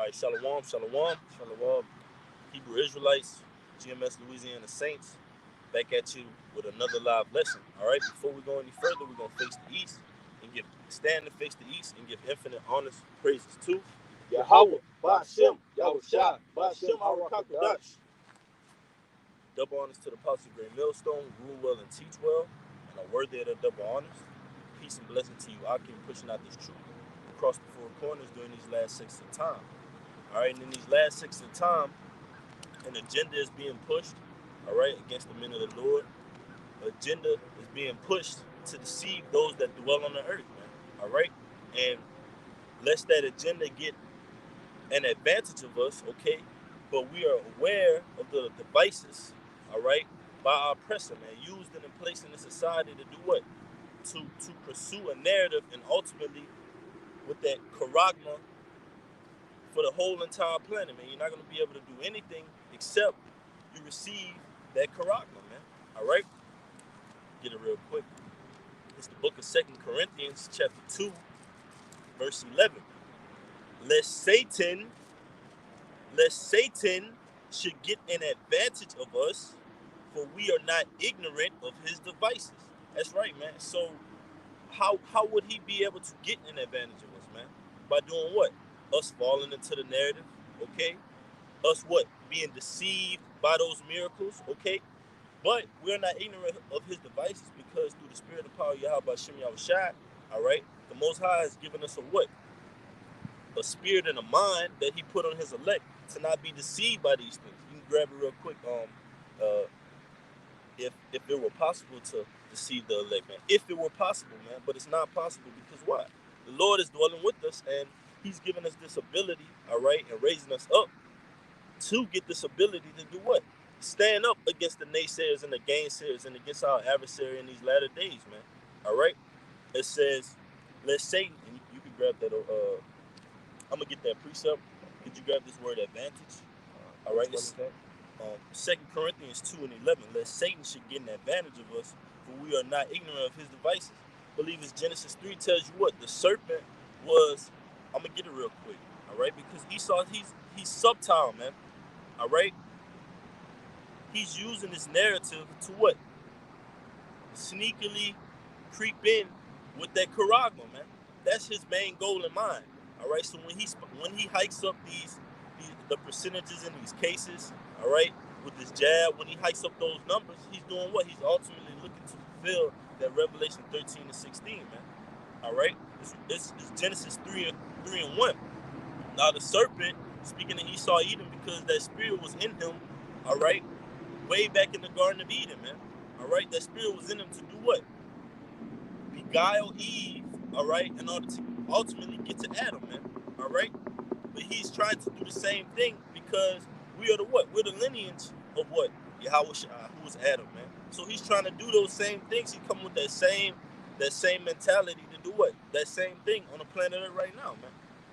right, shalom, shalom, shalom. Hebrew Israelites, GmsLouisianaSaints, back at you with another live lesson. All right, before we go any further, we're gonna face the east and stand and face the east and give infinite honors, praises to Yahweh, Ba'ashem, Yahushua, Ba'ashem, Arakakadash. Double honors to the Apostle Great Millstone, rule well and teach well, and are worthy of the double honors. Peace and blessing to you, Akim, pushing out this truth across the four corners during these last 6 of time. All right, and in these last 6 of time, an agenda is being pushed, all right, against the men of the Lord. Agenda is being pushed to deceive those that dwell on the earth, man. All right, and lest that agenda get an advantage of us, okay, but we are aware of the devices, all right, by our oppressor, man, used and in place in the society to do what? To pursue a narrative, and ultimately with that charagma for the whole entire planet, man. You're not going to be able to do anything except you receive that charagma, man. All right? Get it real quick. It's the book of 2 Corinthians, chapter 2, verse 11. Lest Satan should get an advantage of us, for we are not ignorant of his devices. That's right, man. So how would he be able to get an advantage of us, man? By doing what? Us falling into the narrative, okay? Us what? Being deceived by those miracles, okay? But we're not ignorant of his devices, because through the spirit and power of Yahweh Shem Yahushua, all right, the Most High has given us a what? A spirit and a mind that he put on his elect to not be deceived by these things. You can grab it real quick. If it were possible to deceive the elect, man. If it were possible, man. But it's not possible, because why? The Lord is dwelling with us, and he's given us this ability, all right, and raising us up to get this ability to do what? Stand up against the naysayers and the gainsayers and against our adversary in these latter days, man. All right? It says, let Satan, and you can grab that, I'm going to get that precept. Could you grab this word advantage? All right? It's 2 Corinthians 2 and 11. Lest Satan should get an advantage of us, for we are not ignorant of his devices. I believe it's Genesis 3 tells you what? The serpent was, I'm going to get it real quick. All right? Because Esau, he's subtle, man. All right? He's using this narrative to what? Sneakily creep in with that charagma, man. That's his main goal in mind. All right? So when he hikes up the percentages in these cases, all right, with this jab, when he hikes up those numbers, he's doing what? He's ultimately looking to fulfill that Revelation 13 and 16, man. All right? It's Genesis 3 and 1. Now the serpent, speaking of Esau Edom, because that spirit was in him, all right, way back in the Garden of Eden, man. All right? That spirit was in him to do what? Beguile Eve, all right, in order to ultimately get to Adam, man. All right? But he's trying to do the same thing, because we are the what? We're the lineage of what? Yahweh, who was Adam, man. So he's trying to do those same things. He come with that same mentality to do what? That same thing on the planet Earth right now, man.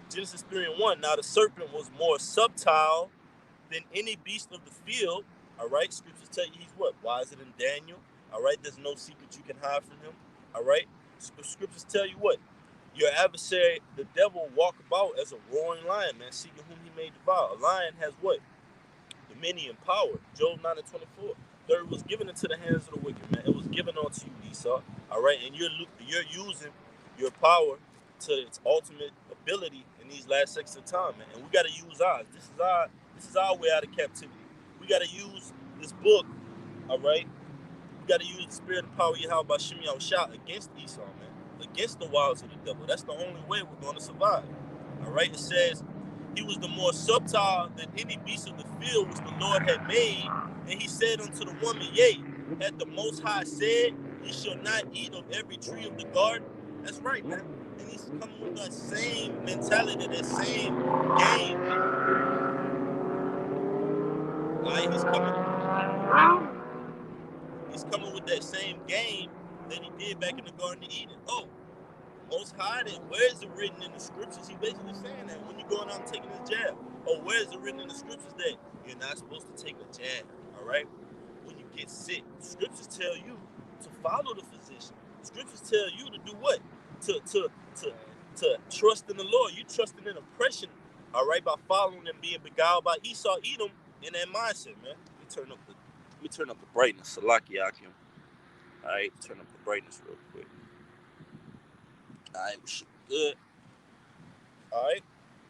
Genesis 3 and 1. Now the serpent was more subtle than any beast of the field. All right. Scriptures tell you he's what? Wiser than Daniel. All right. There's no secret you can hide from him. All right. Scriptures tell you what? Your adversary, the devil, walk about as a roaring lion, man, seeking whom he may devour. A lion has what? Dominion, power. Job 9 and 24. Third was given into the hands of the wicked, man. It was given unto you, Esau. All right, and you're using your power to its ultimate ability in these last 6 of time, man. And we got to use ours. This is our way out of captivity. We got to use this book. All right, we got to use the spirit and power of Yahweh by Shem Yahushua against Esau, man, against the wiles of the devil. That's the only way we're going to survive. All right, it says he was the more subtle than any beast of the field which the Lord had made. And he said unto the woman, yea, had the Most High said, ye shall not eat of every tree of the garden. That's right, man. And he's coming with that same mentality, that same game. All right, he's coming with that same game that he did back in the Garden of Eden. Oh, Most High, then where is it written in the scriptures? He basically saying that when you're going out and taking this jab. Oh, where is it written in the scriptures that you're not supposed to take a jab? All right? When you get sick, scriptures tell you to follow the physician. Scriptures tell you to do what? To trust in the Lord. You trusting in oppression all right, by following and being beguiled by Esau, Edom, in that mindset, man. Let me turn up the brightness. Salaki Akim. All right, turn up the brightness real quick. All right, we should be good. All right,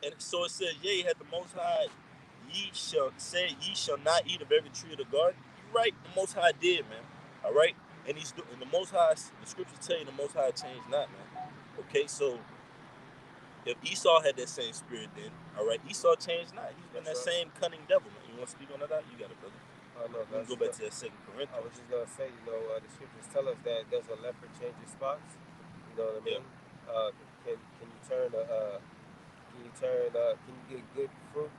and so it says, "Yea, had the Most High, ye shall not eat of every tree of the garden." You're right, the Most High did, man. All right, and the Most High, the scriptures tell you the Most High changed not, man. Okay, so if Esau had that same spirit, then all right, Esau changed not. He's been that same cunning devil, man. You want to speak on that? You got it, brother. No, we can go back to that 2 Corinthians. I was just gonna say, the scriptures tell us that does a leopard change his spots? You know what I mean? Yeah. Can you get good fruit?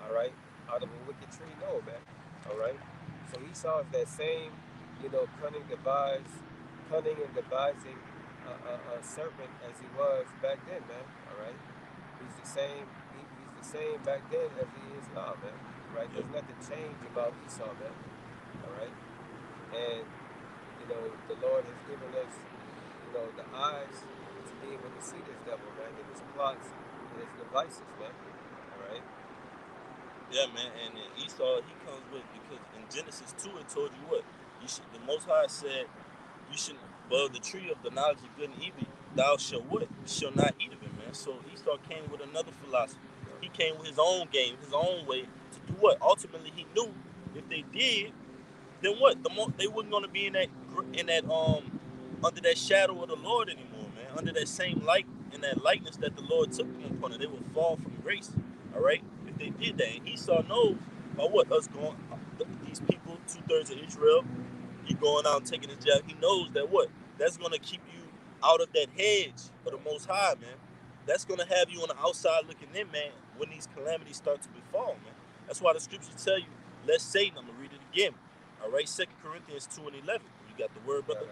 All right, out of a wicked tree? No, man. All right. So Esau is that same, cunning and devising a serpent as he was back then, man. All right. He's the same. He's the same back then as he is now, man. Right. There's nothing changed about Esau, man. All right. And the Lord has given us, the eyes to be able to see this devil, man, and his plots and his devices, man. All right. Yeah, man, and Esau, he comes with, because in Genesis 2 it told you what? The Most High said, you shouldn't, well, the tree of the knowledge of good and evil, thou shalt what? Shall not eat of it, man. So Esau came with another philosophy. He came with his own game, his own way to do what? Ultimately, he knew if they did, then what? They wasn't going to be in that under that shadow of the Lord anymore, man. Under that same light and that likeness that the Lord took them upon it, they would fall from grace. All right, if they did that, and Esau knows about what us going, these people, 2/3 of Israel, he going out and taking his job. He knows that what? That's going to keep you out of that hedge of the Most High, man. That's going to have you on the outside looking in, man, when these calamities start to befall, man. That's why the scriptures tell you, lest Satan, I'm going to read it again. All right, 2 Corinthians 2:11. You got the word, brother?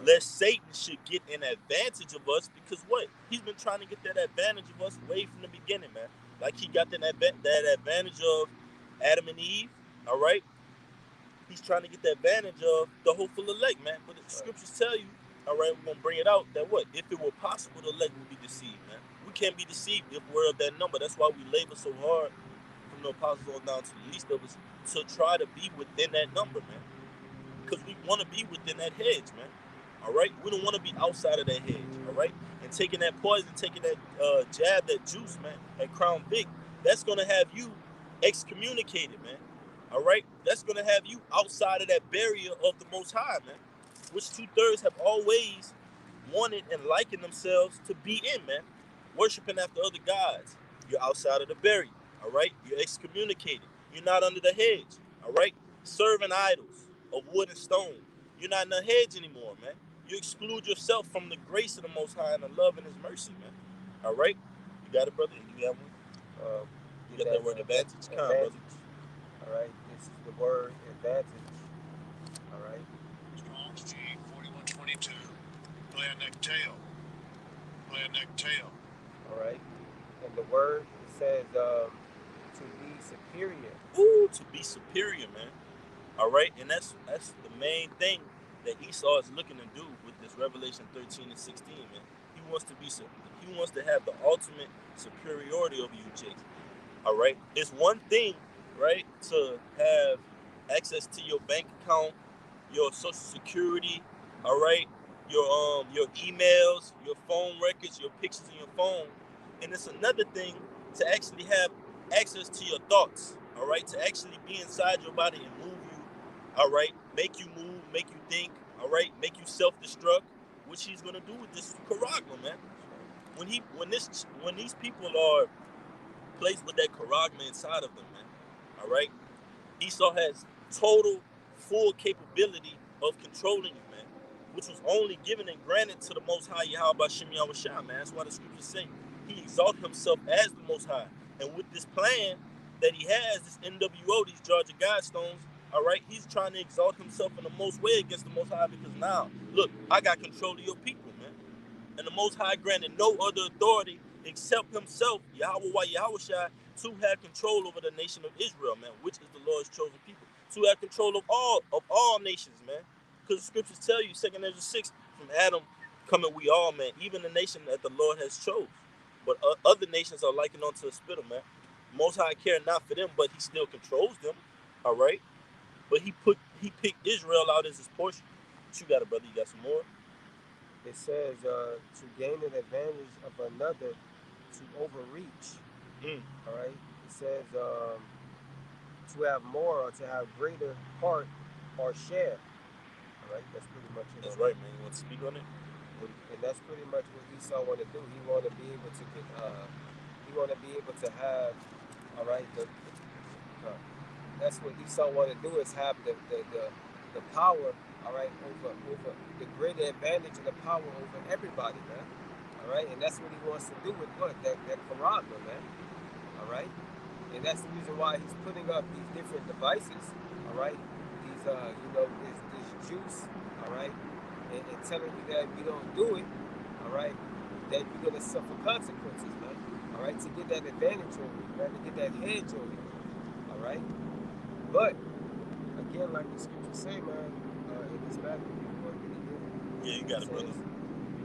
Lest Satan should get an advantage of us, because what? He's been trying to get that advantage of us way from the beginning, man. Like he got that advantage of Adam and Eve, all right? He's trying to get the advantage of the hopeful elect, man. But the scriptures tell you, all right, we're going to bring it out, that what? If it were possible, the elect would be deceived, man. We can't be deceived if we're of that number. That's why we labor so hard from the apostles on down to the least of us to try to be within that number, man. Because we want to be within that hedge, man. All right? We don't want to be outside of that hedge, all right? And taking that poison, taking that jab, that juice, man, that Crown Vic, that's going to have you excommunicated, man. All right? That's going to have you outside of that barrier of the Most High, man, which 2/3 have always wanted and likened themselves to be in, man. Worshiping after other gods. You're outside of the barrier, all right? You're excommunicated. You're not under the hedge, all right? Serving idols of wood and stone. You're not in the hedge anymore, man. You exclude yourself from the grace of the Most High and the love and His mercy, man. All right? You got it, brother? You got one? You got that word advantage? Advantage. All right? This is the word advantage. All right? Strong's G 4122. Play a neck tail. Play a neck tail. All right? And the word says to be superior. Ooh, to be superior, man. All right? And that's the main thing that Esau is looking to do with this Revelation 13 and 16, man. He wants to have the ultimate superiority over you, Jake. All right? It's one thing, right, to have access to your bank account, your social security, all right, your emails, your phone records, your pictures in your phone. And it's another thing to actually have access to your thoughts, all right, to actually be inside your body and move you, all right, make you move, make you think, all right, make you self-destruct, which he's gonna do with this charagma, man. When these people are placed with that charagma inside of them, man, all right, Esau has total, full capability of controlling you, man, which was only given and granted to the Most High Yahweh Bashem Yahushua, man. That's why the scriptures say he exalted himself as the Most High. And with this plan that he has, this NWO, these Georgia Guidestones, all right, he's trying to exalt himself in the most way against the Most High, because now, look, I got control of your people, man. And the Most High granted no other authority except himself, Yahweh Yahushua, to have control over the nation of Israel, man, which is the Lord's chosen people. To have control of all nations, man. Because the scriptures tell you, 2 Ezra 6, from Adam coming we all, man, even the nation that the Lord has chose. But other nations are likened unto a spittle, man. Most High care not for them, but he still controls them. All right. But he picked Israel out as his portion. What you got it, brother? You got some more? It says to gain an advantage of another, to overreach. All right. It says to have more or to have greater part or share. All right. That's pretty much it. That's right, man. You want to speak on it? And that's pretty much what Esau want to do. He want to be able to get. He want to be able to have. All right. That's what Esau want to do, is have the power. All right, over the greater advantage and the power over everybody, man. All right, and that's what he wants to do with what that Karagma, man. All right, and that's the reason why he's putting up these different devices. All right, these this juice. All right, and telling you that if you don't do it, all right, that you're gonna suffer consequences, man. All right, to get that advantage over you, man, to get that hedge over you. All right, but again, like the scriptures say, man, in this matter, yeah, you got it, brother.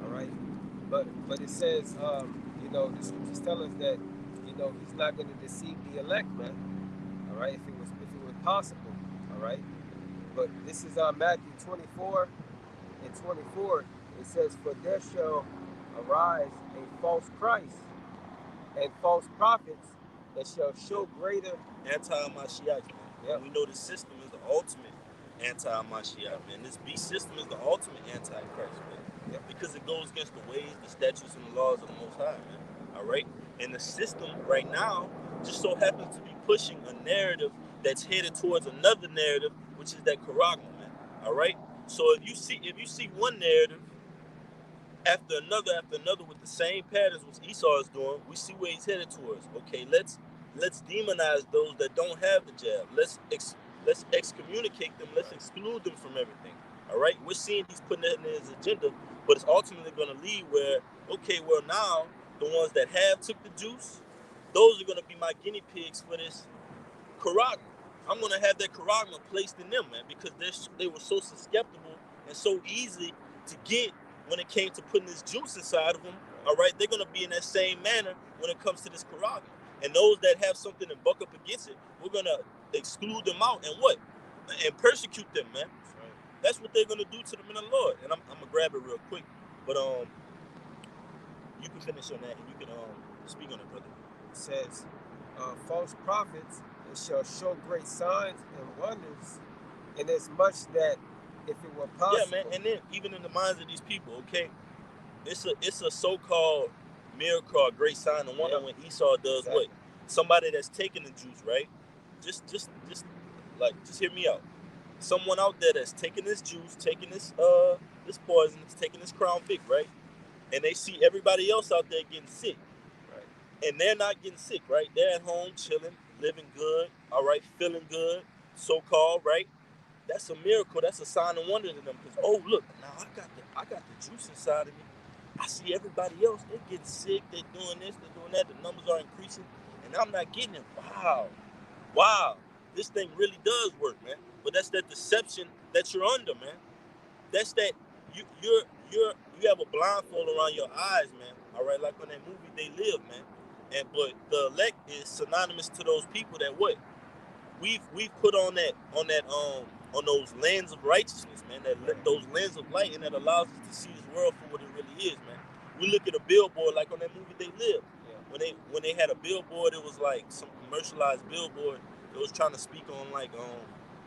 All right, but it says, the scriptures tell us that, he's not going to deceive the elect, man. All right, if it was possible. All right, but this is Matthew 24 and 24. It says, "For there shall arise a false Christ and false prophets that shall show greater anti-Mashiach, man." Yep. We know the system is the ultimate anti-Mashiach, man. This beast system is the ultimate anti-Christ, man. Yep. Because it goes against the ways, the statutes, and the laws of the Most High, man. All right? And the system right now just so happens to be pushing a narrative that's headed towards another narrative, which is that Karagma, man. All right? So if you see one narrative after another with the same patterns which Esau is doing, we see where he's headed towards. Okay, let's demonize those that don't have the jab. Let's excommunicate them. Let's exclude them from everything. All right, we're seeing he's putting that in his agenda, but it's ultimately going to lead where, okay, well now the ones that have took the juice, those are going to be my guinea pigs for this Karagma. I'm going to have that Karagma placed in them, man, because they were so susceptible and so easy to get when it came to putting this juice inside of them. All right, they're going to be in that same manner when it comes to this Karagma. And those that have something and buck up against it, we're going to exclude them out and what? And persecute them, man. Right. That's what they're going to do to them in the Lord. And I'm going to grab it real quick. But you can finish on that and you can speak on it, brother. It says, false prophets shall show great signs and wonders, inasmuch that if it were possible. Yeah, man. And then even in the minds of these people, okay, it's a so-called miracle, a great sign and wonder when Esau does what? Somebody that's taking the juice, right? Just hear me out. Someone out there that's taking this juice, taking this poison, taking this Crown Vic, right? And they see everybody else out there getting sick, right? And they're not getting sick, right? They're at home chilling, living good, all right, feeling good, so-called, right? That's a miracle. That's a sign of wonder to them. Because, oh, look, now I got the juice inside of me. I see everybody else. They're getting sick. They're doing this. They're doing that. The numbers are increasing. And I'm not getting it. Wow. This thing really does work, man. But that's that deception that you're under, man. That's that you have a blindfold around your eyes, man. All right, like on that movie They Live, man. But the elect is synonymous to those people that what? We've put on those lands of righteousness, man, those lands of light, and that allows us to see this world for what it really is, man. We look at a billboard like on that movie They Live. Yeah. When they had a billboard, it was like some commercialized billboard. It was trying to speak on like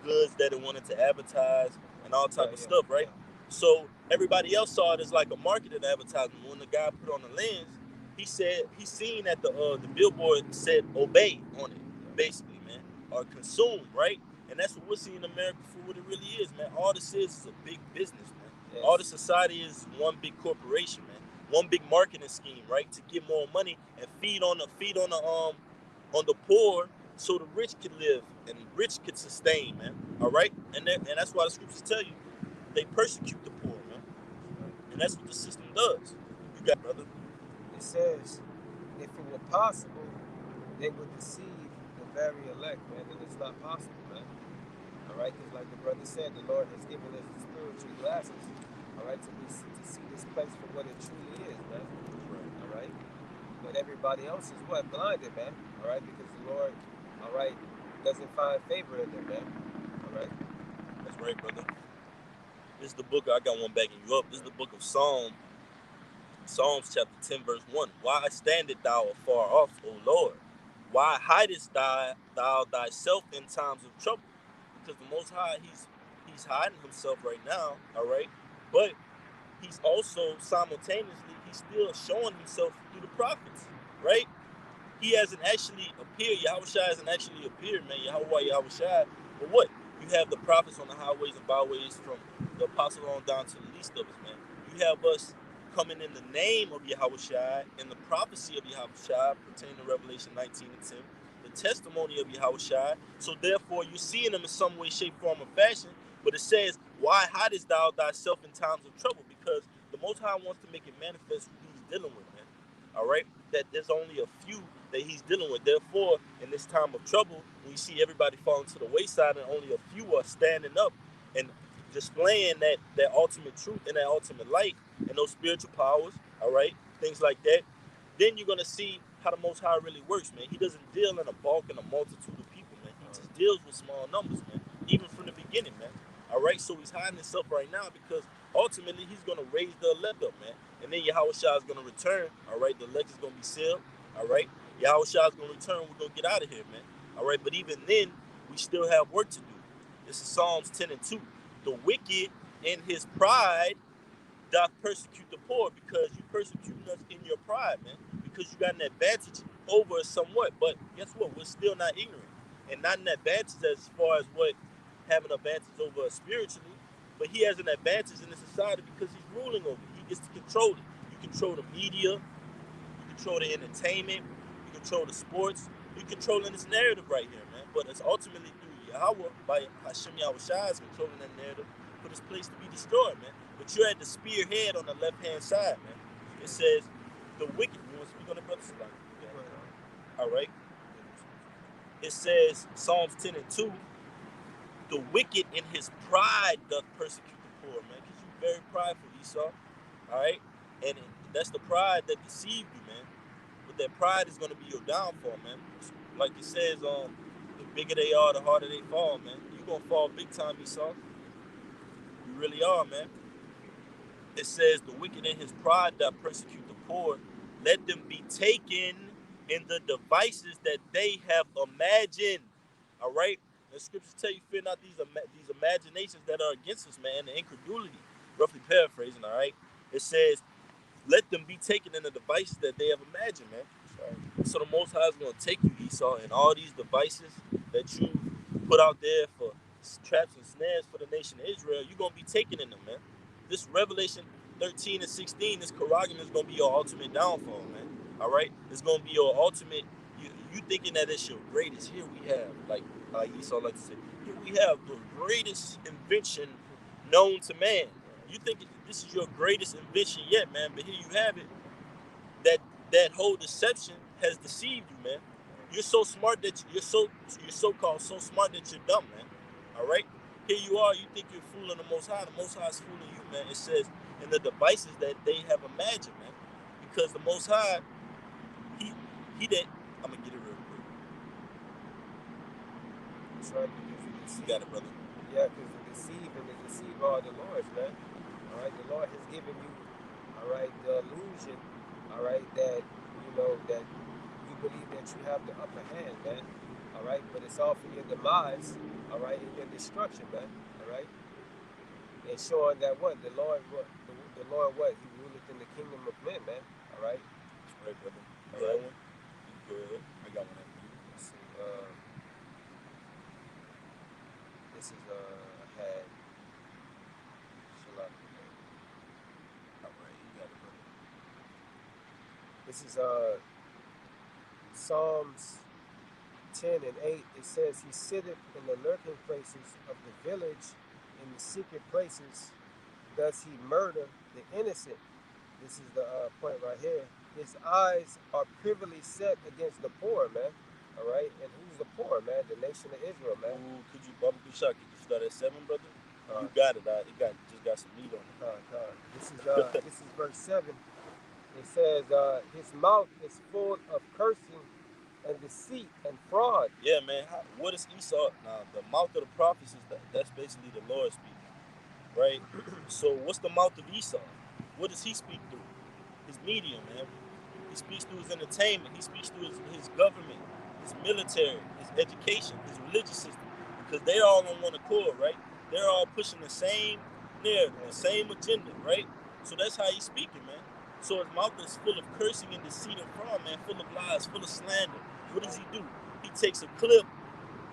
goods that it wanted to advertise and all type of stuff, right? Yeah. So everybody else saw it as like a marketed advertisement. When the guy put on the lens, he seen that the billboard said obey on it, basically, man, or consume, right? And that's what we're seeing in America for what it really is, man. All this is a big business, man. Yes. All the society is one big corporation, man. One big marketing scheme, right? To get more money and feed on the poor, so the rich could live and the rich could sustain, man. All right, and that's why the scriptures tell you they persecute the poor, man. And that's what the system does. You got, brother. It says, if it were possible, they would deceive the very elect, man, and it's not possible, man. All right, because like the brother said, the Lord has given us the spiritual glasses, all right, to see this place for what it truly is, man. Right. All right. But everybody else is what? Blinded, man. All right, because the Lord, all right, doesn't find favor in them, man. All right. That's right, brother. This is the book, I got one backing you up. This is the book of Psalms chapter 10, verse 1. Why standest thou afar off, O Lord? Why hidest thou thyself in times of trouble? Because the Most High, he's hiding himself right now, all right? But he's also simultaneously, he's still showing himself through the prophets, right? He hasn't actually appeared. Yahushua hasn't actually appeared, man. Yahushua. But what? You have the prophets on the highways and byways from the apostle on down to the least of us, man. You have us coming in the name of Yahushua and the prophecy of Yahushua pertaining to Revelation 19 and 10, the testimony of Yahushua. So therefore, you're seeing them in some way, shape, form, or fashion. But it says, why hidest thou thyself in times of trouble? Because the Most High wants to make it manifest who he's dealing with, man. All right? That there's only a few that he's dealing with. Therefore, in this time of trouble, when you see everybody falling to the wayside and only a few are standing up and displaying that ultimate truth and that ultimate light and those spiritual powers, all right, things like that, then you're going to see how the Most High really works, man. He doesn't deal in a bulk and a multitude of people, man. He just deals with small numbers, man, even from the beginning, man. All right, so he's hiding himself right now because ultimately he's going to raise the elect up, man. And then Yahushua is going to return, all right? The elect is going to be sealed, all right? Yahushua is going to return. We're going to get out of here, man. All right, but even then, we still have work to do. This is Psalms 10 and 2. The wicked in his pride doth persecute the poor, because you persecuting us in your pride, man, because you got an advantage over us somewhat. But guess what? We're still not ignorant. And not an advantage as far as what having an advantage over us spiritually, but he has an advantage in the society because he's ruling over it. He gets to control it. You control the media, you control the entertainment, you control the sports, you're controlling this narrative right here, man. But it's ultimately through Yahweh, by Hashem Yahushua, is controlling that narrative for this place to be destroyed, man. But you're at the spearhead on the left-hand side, man. It says, the wicked, you want to speak on it, brother? All right. It says, Psalms 10 and 2, the wicked in his pride doth persecute the poor, man. Because you're very prideful, Esau. All right? And that's the pride that deceived you, man. But that pride is going to be your downfall, man. Like it says, the bigger they are, the harder they fall, man. You're going to fall big time, Esau. You really are, man. It says, the wicked in his pride doth persecute the poor. Let them be taken in the devices that they have imagined. All right? The scriptures tell you, fear not these imaginations that are against us, man, the incredulity. Roughly paraphrasing, all right? It says, let them be taken in the devices that they have imagined, man. Right. So the Most High is going to take you, Esau, and all these devices that you put out there for traps and snares for the nation of Israel, you're going to be taken in them, man. This Revelation 13 and 16, this Karagim is going to be your ultimate downfall, man. All right? It's going to be your ultimate, you thinking that it's your greatest. Here we have, like Esau like to say, here we have the greatest invention known to man. You think this is your greatest invention yet, man, but here you have it. That whole deception has deceived you, man. You're so smart that you're so-called so smart that you're dumb, man. All right? Here you are, you think you're fooling the Most High. The Most High is fooling you, man. It says in the devices that they have imagined, man. Because the Most High, he that, I'm going to get it real quick. That's right, because you got it, brother. Yeah, because the deceive and the deceiver are the Lord's, man. All right, the Lord has given you, all right, the illusion, all right, that, you know, that you believe that you have the upper hand, man. All right, but it's all for your demise, all right, and your destruction, man. All right, and showing that what the Lord, he ruleth in the kingdom of men, man. All right. That's right, brother. All right. One. Go ahead. I got one. Let's see. This is had. All right, you got it, brother. This is Psalms 10 and 8. It says, he sitteth in the lurking places of the village, in the secret places does he murder the innocent. This is the point right here. His eyes are privily set against the poor, man. All right, and who's the poor, man? The nation of Israel, man. Ooh, could you barbecue shot? Could you start at 7, brother? You got it. It just got some meat on it. This is verse 7. It says his mouth is full of cursing and deceit and fraud. Yeah, man. What is Esau? Now, the mouth of the prophets that's basically the Lord speaking, right? So, what's the mouth of Esau? What does he speak through? His medium, man. He speaks through his entertainment. He speaks through his government, his military, his education, his religious system, because they're all on one accord, right? They're all pushing the same narrative, the same agenda, right? So that's how he's speaking, man. So his mouth is full of cursing and deceit and fraud, man, full of lies, full of slander. What does he do? He takes a clip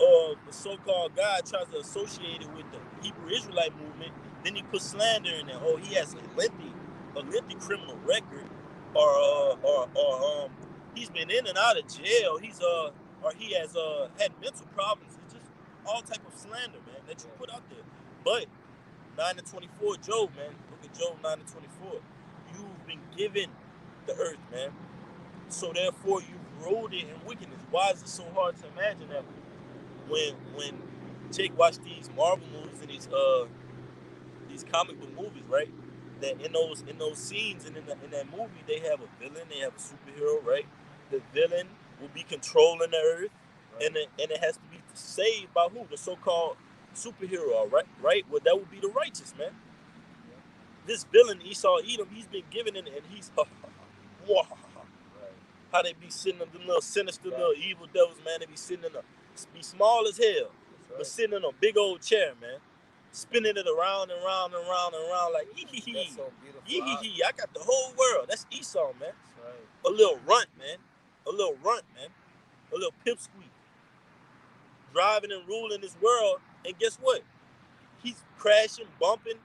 of the so-called God, tries to associate it with the Hebrew Israelite movement. Then he puts slander in there. Oh, he has a lengthy criminal record, or he's been in and out of jail. Or he has had mental problems. It's just all type of slander, man, that you put out there. But 9-24, Job, man. Look at Job 9-24. You've been given the earth, man. So therefore, you've ruled it in wickedness. Why is it so hard to imagine that when Jake watched these Marvel movies and these comic book movies, right? That in those scenes and in that movie, they have a villain, they have a superhero, right? The villain will be controlling the earth, right. and it has to be saved by who? The so-called superhero, right? Right? Well, that would be the righteous, man. Yeah. This villain, Esau Edom, he's been given it, and he's how they be sitting in them little sinister little evil devils, man. They be sitting be small as hell, but sitting in a big old chair, man, spinning it around and round and round and round like yee-hee-hee. So beautiful. Yee-hee-hee. I got the whole world. That's Esau, man. Right. A little runt, man. A little runt, man. A little pipsqueak. Driving and ruling this world, and guess what? He's crashing, bumping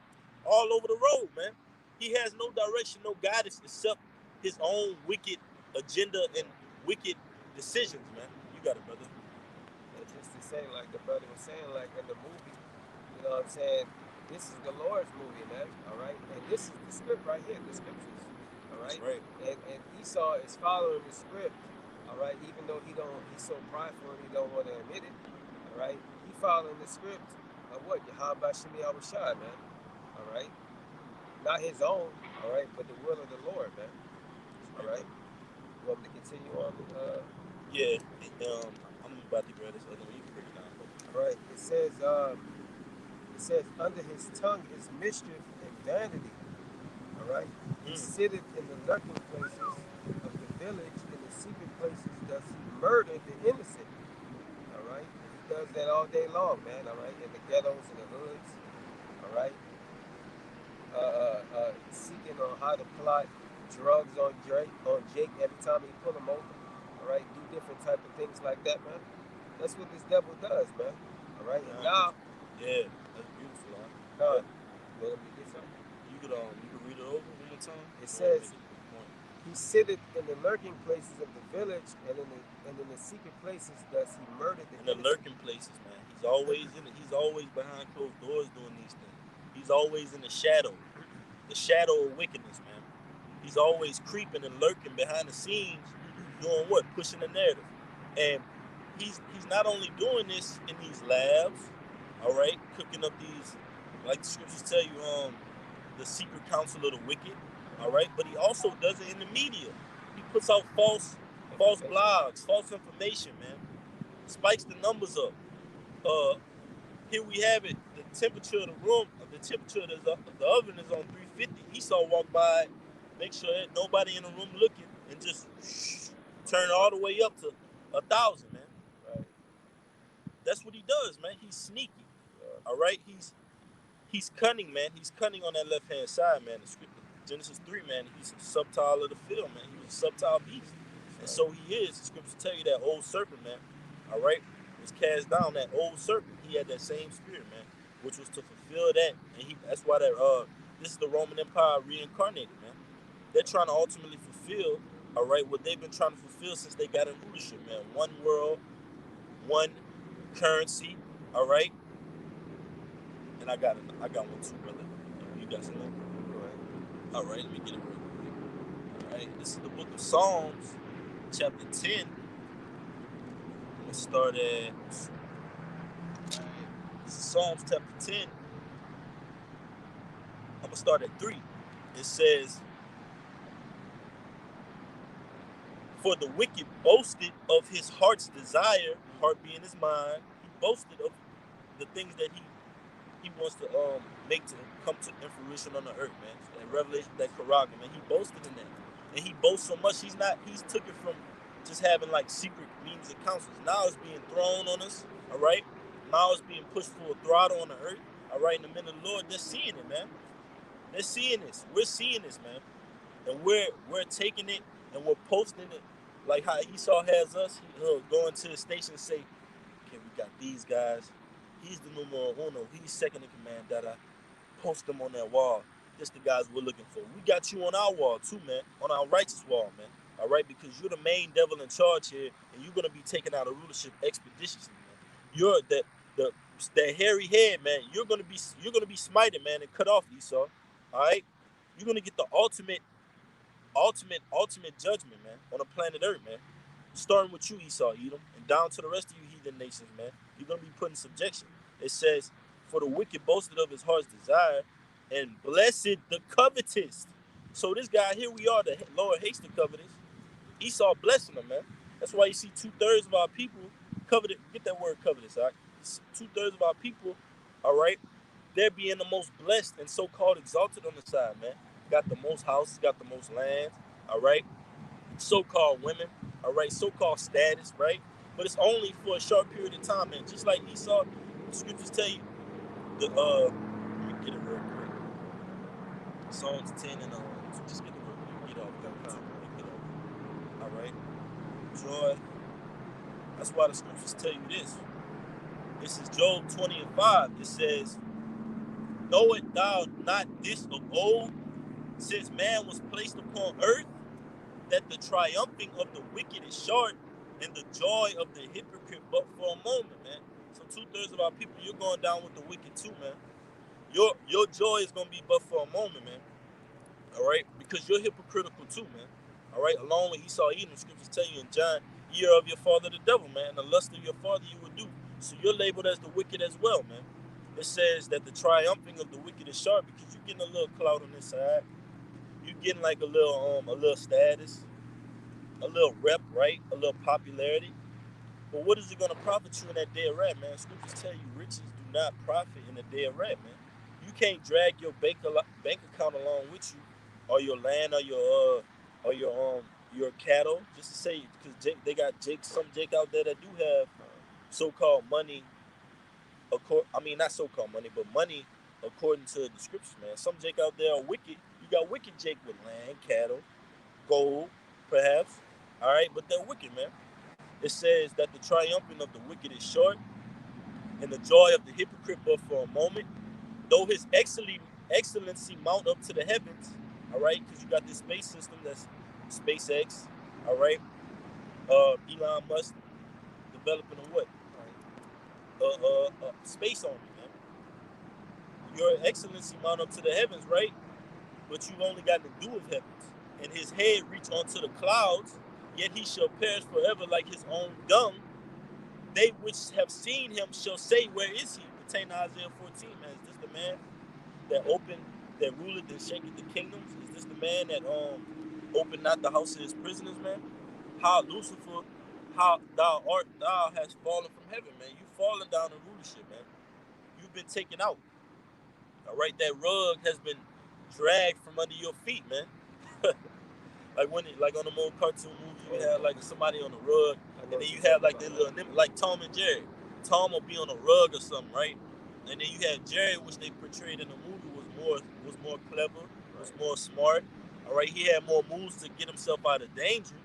all over the road, man. He has no direction, no guidance except his own wicked agenda and wicked decisions, man. You got it, brother. And just to say, like the brother was saying, like in the movie, you know what I'm saying? This is the Lord's movie, man. All right, and this is the script right here, the scriptures. All right, right. And Esau is following the script. All right, even though he's so prideful and he don't want to admit it. All right, he following the script of what Yahweh Shemi Awashai, man. All right, not his own. All right, but the will of the Lord, man. All right. You want me to continue on? Yeah. I'm about to grab this other one. You can break it down. All right. It says, under his tongue is mischief and vanity. All right. He sitteth in the lurking places of the village, in the secret places does he murder the innocent. All right. He does that all day long, man. All right. In the ghettos and the hoods. All right. Seeking on how to plot drugs on Jake every time he pull him over. All right. Do different type of things like that, man. That's what this devil does, man. All right. And now. Yeah. That's beautiful, huh? God. You want me to get something? You could read it over one more time. It says, he sitteth in the lurking places of the village, and in the secret places does he murder the innocent. In the lurking places, man. He's always behind closed doors doing these things. He's always in the shadow of wickedness, man. He's always creeping and lurking behind the scenes, doing what? Pushing the narrative. And he's not only doing this in these labs, all right, cooking up these, like the scriptures tell you, the secret counsel of the wicked, all right, but he also does it in the media. He puts out false blogs, false information, man. Spikes the numbers up. Here we have it. The temperature of the room, the temperature of the oven is on 350. Esau walk by, make sure that nobody in the room looking, and just turn all the way up to 1,000, man. Right. That's what he does, man. He's sneaky. All right. He's cunning, man. He's cunning on that left hand side, man. The script, Genesis 3, man. He's a subtile of the field, man. He was a subtile beast, and so he is. The scriptures tell you that old serpent, man. All right. Was cast down, that old serpent. He had that same spirit, man, which was to fulfill that, and that's why that this is the Roman Empire reincarnated, man. They're trying to ultimately fulfill, all right, what they've been trying to fulfill since they got in rulership, man. One world, one currency, all right. And I got one too, brother. You got something? All right, let me get it real quick. All right, this is the book of Psalms, chapter 10. Let's start at Psalms chapter 10. I'm going to start at 3. It says, For the wicked boasted of his heart's desire, heart being his mind. He boasted of the things that he wants to make to come to fruition on the earth, man. That revelation, that Quran, man. He boasted in that, and he boasts so much. He's took it from just having like secret meetings and councils. Now it's being thrown on us. All right. Now it's being pushed full throttle on the earth. All right. In the men of the Lord, they're seeing it, man. They're seeing this. We're seeing this, man, and we're taking it and we're posting it like how Esau has us. He'll go into the station and say, "Okay, we got these guys. He's the numero uno. He's second in command. That post them on that wall. Just the guys we're looking for. We got you on our wall too, man. On our righteous wall, man. All right, because you're the main devil in charge here, and you're gonna be taking out a rulership expeditiously, man. You're that hairy head, man. You're gonna be smited, man, and cut off, Esau. All right, you're gonna get the ultimate judgment, man, on the planet Earth, man. Starting with you, Esau, Edom, and down to the rest of you heathen nations, man. You're gonna be put in subjection. It says, "For the wicked boasted of his heart's desire, and blessed the covetous." So this guy here, we are. The Lord hates the covetous. Esau blessing them, man. That's why you see 2/3 of our people coveted. Get that word covetous, all right? 2/3 of our people, all right, they're being the most blessed and so-called exalted on the side, man. Got the most houses, got the most lands, all right? So-called women, all right? So-called status, right? But it's only for a short period of time, man. Just like Esau, the scriptures tell you, let me get it real quick. Psalms 10 and just get it real quick. Get off. Get off. All right? Joy. That's why the scriptures tell you this. This is Job 20 and 5. It says, "Knowest thou not this of old, since man was placed upon earth, that the triumphing of the wicked is short, and the joy of the hypocrite but for a moment," man. So 2/3 of our people, you're going down with the wicked too, man. Your joy is gonna be but for a moment, man. All right, because you're hypocritical too, man. All right, along with Esau, Edom, scriptures tell you in John, "Ye are of your father the devil, man, and the lust of your father you will do." So you're labeled as the wicked as well, man. It says that the triumphing of the wicked is sharp because you're getting a little clout on this side. You're getting like a little status, a little rep, right? A little popularity. But what is it going to profit you in that day of wrath, man? Scriptures tell you riches do not profit in the day of wrath, man. You can't drag your bank account along with you, or your land, or your cattle. Just to say, because they got some Jake out there that do have so-called money. Not so-called money, but money according to the scriptures, man. Some Jake out there are wicked. You got wicked Jake with land, cattle, gold, perhaps. All right, but they're wicked, man. It says that the triumphing of the wicked is short, and the joy of the hypocrite but for a moment. Though his excellency mount up to the heavens, all right, because you got this space system that's SpaceX, all right. Elon Musk developing a what? Space army, man. Your excellency mount up to the heavens, right? But you've only got the dew of heavens, and his head reach onto the clouds. Yet he shall perish forever like his own dung. They which have seen him shall say, "Where is he?" Pertaining to Isaiah 14, man. Is this the man that ruleth and shaketh the kingdoms? Is this the man that opened not the house of his prisoners, man? How Lucifer, how thou hast fallen from heaven, man. You've fallen down in rulership, man. You've been taken out. All right, that rug has been dragged from under your feet, man. Like on the old cartoon movies, you have like somebody on the rug, and then you have like that little, like Tom and Jerry. Tom will be on a rug or something, right? And then you have Jerry, which they portrayed in the movie was more clever, was more smart. All right, he had more moves to get himself out of danger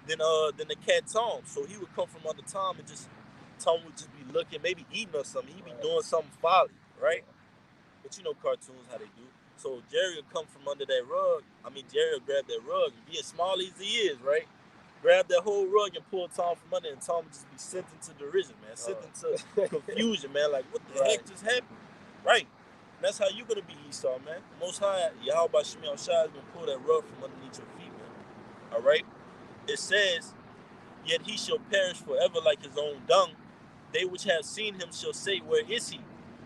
than the cat Tom. So he would come from under Tom, and Tom would just be looking, maybe eating or something. He'd be doing something folly, right? But you know cartoons, how they do. So Jerry will come from under that rug. Jerry will grab that rug and be as small as he is, right? Grab that whole rug and pull Tom from under, and Tom would just be sent into derision, man. Sent into confusion, man. Like, what the heck just happened? Right. And that's how you're going to be Esau, man. The Most High, Yahweh Shemi Shai is going to pull that rug from underneath your feet, man. All right? It says, "Yet he shall perish forever like his own dung. They which have seen him shall say, Where is he?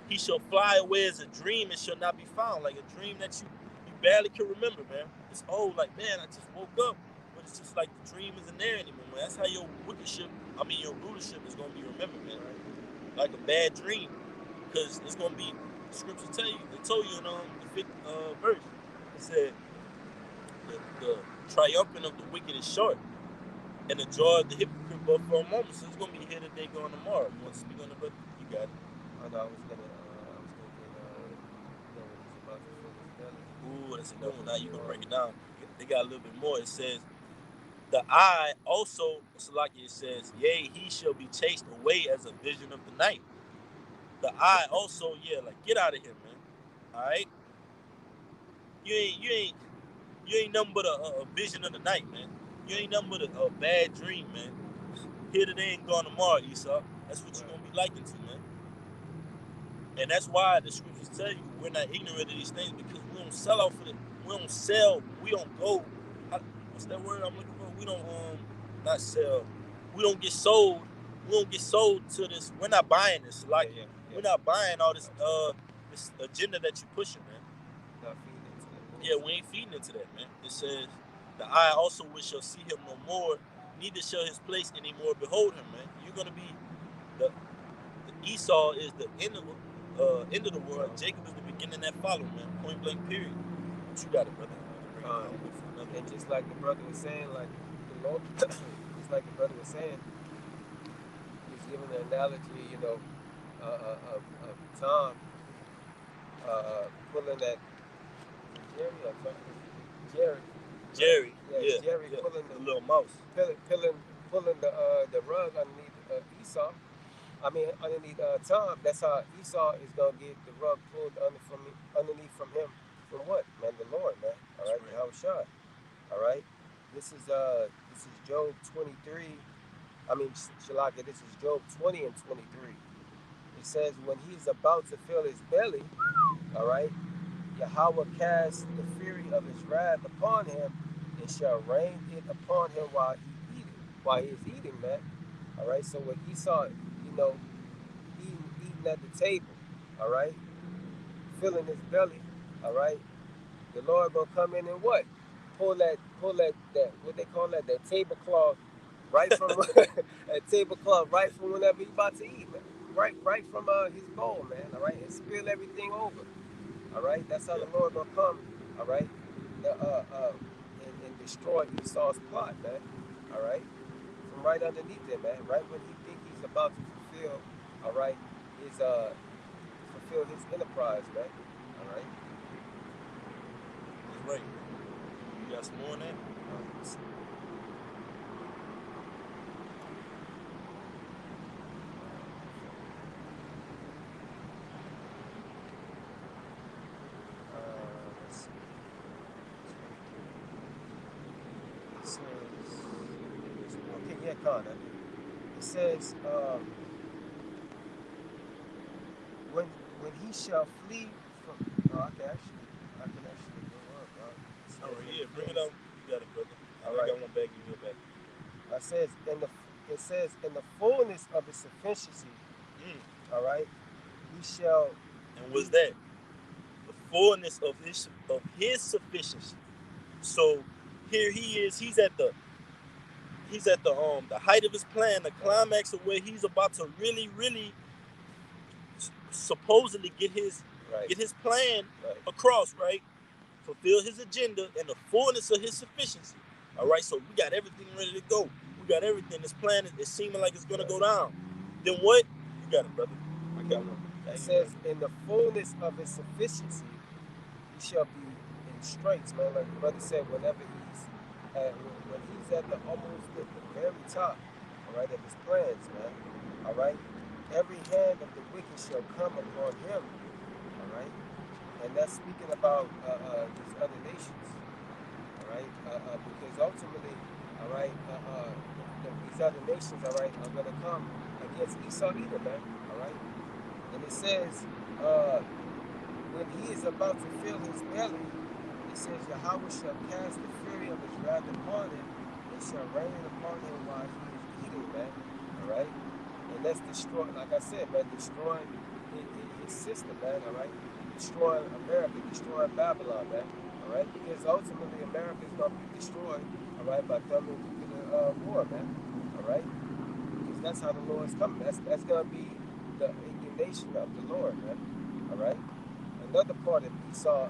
He shall fly away as a dream and shall not be found." Like a dream that you barely can remember, man. It's old, like, man, I just woke up. but it's just like the dream isn't there anymore, man. That's how your your rulership is gonna be remembered, man. Like a bad dream, because it's gonna be. The scripture tell you. They told you in the 5th verse. It said the triumphant of the wicked is short, and the joy of the hypocrite but for a moment. So it's gonna be here today, gone tomorrow. You want to speak on the brother? You got it. I know I was gonna get when he's about to fill his belly. Ooh, that's a good one. Now you gonna break it down. They got a little bit more. It says, the eye also, Salaki, it says, yea, he shall be chased away as a vision of the night. The eye also, like get out of here, man. All right, you ain't nothing but a vision of the night, man. You ain't nothing but a bad dream, man. Here today and gone tomorrow, Esau. That's what you're gonna be likened to, man. And that's why the scriptures tell you we're not ignorant of these things, because we don't sell out for it. We don't sell. We don't go. What's that word I'm looking for? We don't not sell. We don't get sold. We don't get sold to this. We're not buying this. Like we're not buying all this this agenda that you're pushing, man. Not feeding into that. Yeah, we ain't feeding into that, man. It says the eye also which shall see him no more, neither shall his place any more behold him, man. You're gonna be the Esau is the end of the world. Jacob is the beginning that follow, man. Point blank, period. But you got it, brother. And just like the brother was saying, like the Lord, just like the brother was saying, he's giving an analogy, of Tom pulling that Jerry. Jerry pulling the little mouse, pulling the rug underneath Esau. Underneath Tom. That's how Esau is gonna get the rug pulled underneath from him. From what, man? The Lord, man. All right, how shot. All right. This is Job 23. Shalaka. This is Job 20 and 23. It says, when he's about to fill his belly, all right, Yahweh casts the fury of his wrath upon him, and shall rain it upon him while he is eating, man. All right. So when Esau, eating at the table, all right, filling his belly, all right, the Lord gonna come in and what? Pull that what they call that tablecloth right from a tablecloth right from whenever he's about to eat, man. Right from his bowl, man, all right, and spill everything over. All right, that's how the Lord gonna come, all right, and destroy Esau's plot, man. All right, from right underneath it, man. Right when he think he's about to fulfill, all right, fulfill his enterprise, man. All right. That's right. You got some more on that? Let's see. It says, okay, yeah, Con. It says, when he shall flee from, I can actually go up. All right, yeah, bring it up. You got it, brother. All right. I got one back, you go back. It says in the fullness of his sufficiency. All right, we shall. And what's that? The fullness of his sufficiency. So here he is. He's at the height of his plan, the climax of where he's about to really supposedly get his plan across, right? Fulfill his agenda in the fullness of his sufficiency. All right, so we got everything ready to go. We got everything. This plan is seeming like it's gonna go down. Then what? You got it, brother. I got one. It says, in the fullness of his sufficiency, he shall be in straits, man. Like the brother said, whenever when he's at almost at the very top, all right, of his plans, man. All right, every hand of the wicked shall come upon him. All right, and that's speaking about these other nations. All right, because ultimately, all right, these other nations, all right, are gonna come against Esau either, man. All right. And it says, when he is about to fill his belly, it says, Yahweh shall cast the fury of his wrath upon him, and shall rain upon him while he is eating, man. All right? And that's destroying, like I said, man, destroying his system, man. All right? Destroying America, destroying Babylon, man. All all right? Because ultimately America is going to be destroyed, all right, by thermonuclear war, man, all right? Because that's how the Lord's coming. That's going to be the indignation of the Lord, man, all right? Another part of Esau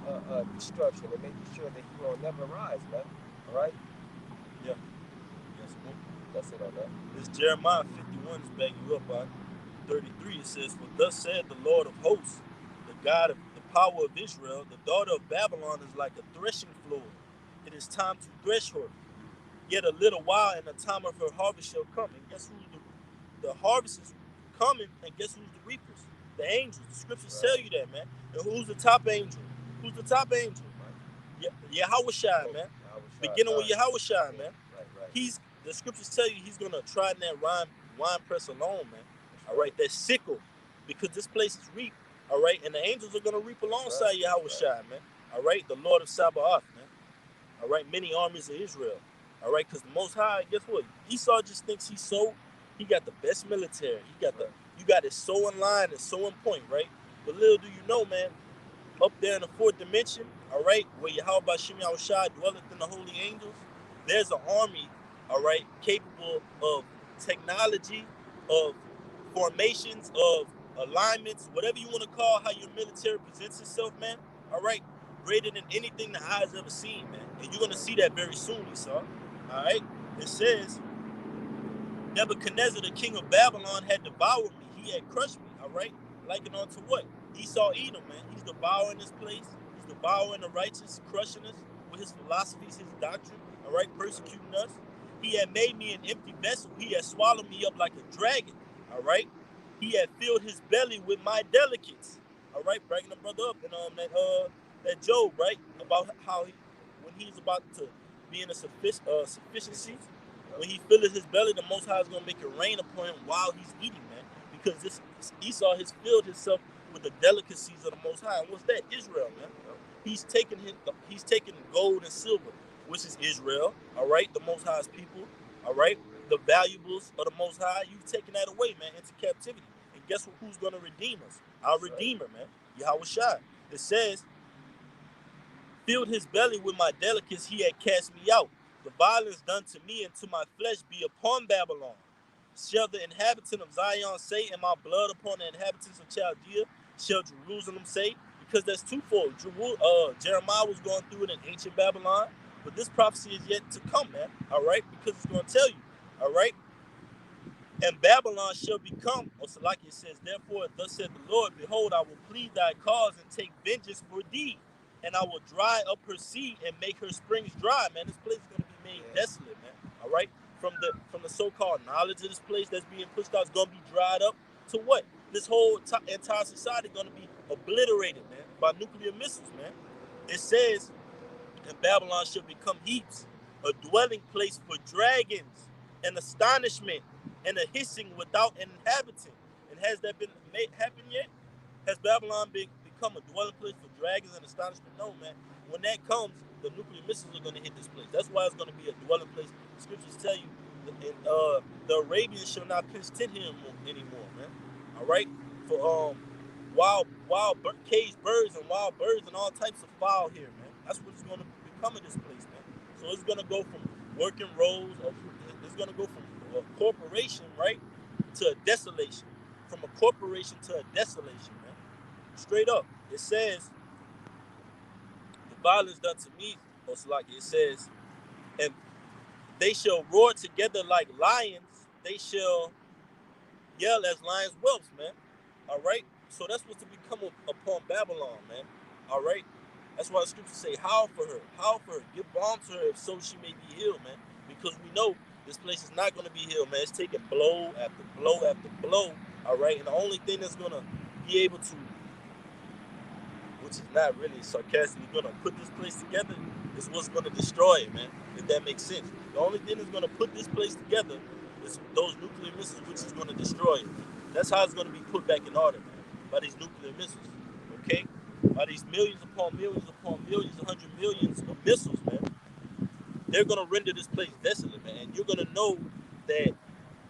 destruction and making sure that he will never rise, man, all right? Yeah. Yes, man. That's it on that. This Jeremiah 51 is backing you up on 33. It says, "For thus said the Lord of hosts, the God of the power of Israel, the daughter of Babylon is like a threshing floor. It is time to thresh her. Yet a little while, and the time of her harvest shall come." And guess who the harvest is coming? And guess who's the reapers? The angels. The scriptures tell you that, man. And who's the top angel? Who's the top angel? Yahweh, man. Beginning with Yahweh, man. Right. The scriptures tell you he's gonna try in that wine press alone, man. All right, that sickle, because this place is reap. All right, and the angels are gonna reap alongside Yahweh, man. All right, the Lord of Sabaoth, man. All right, many armies of Israel. All right, because the Most High, guess what? Esau just thinks he got the best military. You got it so in line and so in point, right? But little do you know, man, up there in the fourth dimension, all right, where Yahweh Bashem Yahushua dwelleth in the holy angels, there's an army, all right, capable of technology, of formations, of alignments, whatever you want to call how your military presents itself, man, all right, greater than anything the eyes ever seen, man. And you're going to see that very soon, Esau, all right? It says, Nebuchadnezzar, the king of Babylon, had devoured me. He had crushed me, all right? Likened unto what? Esau Edom, man. He's devouring this place. He's devouring the righteous, crushing us with his philosophies, his doctrine, all right, persecuting us. He had made me an empty vessel. He had swallowed me up like a dragon, all right? He had filled his belly with my delicates, all right? Breaking the brother up in that Job, right? About how when he's about to be in a sufficiency, when he filleth his belly, the Most High is going to make it rain upon him while he's eating, man. Because this Esau has filled himself with the delicacies of the Most High. And what's that? Israel, man. He's taken gold and silver, which is Israel, all right? The Most High's people, all right? The valuables of the Most High, you've taken that away, man, into captivity. And guess who's going to redeem us? Our Redeemer, man. Yahweh Shai. It says, filled his belly with my delicacies, he had cast me out. The violence done to me and to my flesh be upon Babylon. Shall the inhabitant of Zion say, and my blood upon the inhabitants of Chaldea? Shall Jerusalem say? Because that's twofold. Jeremiah was going through it in ancient Babylon, but this prophecy is yet to come, man. All right? Because it's going to tell you, all right? And Babylon shall become, or Salaki says, therefore, thus said the Lord, behold, I will plead thy cause and take vengeance for thee. And I will dry up her sea and make her springs dry, man. This place is going to be made desolate, man. All right? From the so-called knowledge of this place that's being pushed out, it's going to be dried up to what? This whole entire society is going to be obliterated, man, by nuclear missiles, man. It says, and Babylon shall become heaps, a dwelling place for dragons, an astonishment, and a hissing without an inhabitant. And has that been happened yet? Has Babylon become a dwelling place for dragons and astonishment? No, man. When that comes, the nuclear missiles are going to hit this place. That's why it's going to be a dwelling place. The scriptures tell you, the Arabians shall not pitch tent here anymore, man. All right, for wild caged birds and wild birds and all types of fowl here, man. That's what it's going to become in this place, man. So it's going to go from working rows, it's going to go from a corporation, right, to a desolation. From a corporation to a desolation, man. Straight up. It says, the violence done to me, most likely, it says, and they shall roar together like lions. They shall yell as lions' whelps, man. All right? So that's what's to become upon Babylon, man. All right? That's why the scriptures say, howl for her. Howl for her. Give balm to her if so she may be healed, man. Because we know this place is not going to be healed, man. It's taking blow after blow after blow. All right? And the only thing that's going to be able to, which is not really sarcastically going to put this place together, is what's going to destroy it, man. If that makes sense. The only thing that's going to put this place together is those nuclear missiles, which is going to destroy it. That's how it's going to be put back in order, man. By these nuclear missiles, okay? By these millions upon millions upon millions, 100 millions of missiles, man. They're going to render this place desolate, man. And you're going to know that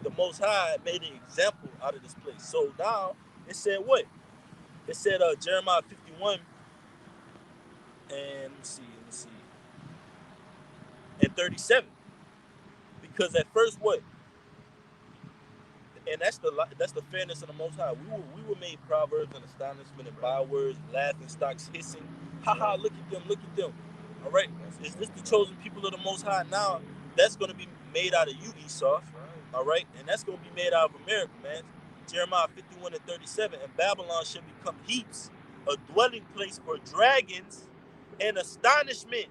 the Most High made an example out of this place. So now, it said what? It said Jeremiah 51 and see. And 37. Because at first, what? And that's the fairness of the Most High. We were made proverbs and astonishment and bywords, laughing stocks hissing. Haha, look at them. All right, is this the chosen people of the Most High? Now that's going to be made out of you, Esau. All right, and that's going to be made out of America, man. Jeremiah 51:37, and Babylon shall become heaps, a dwelling place for dragons, and astonishment,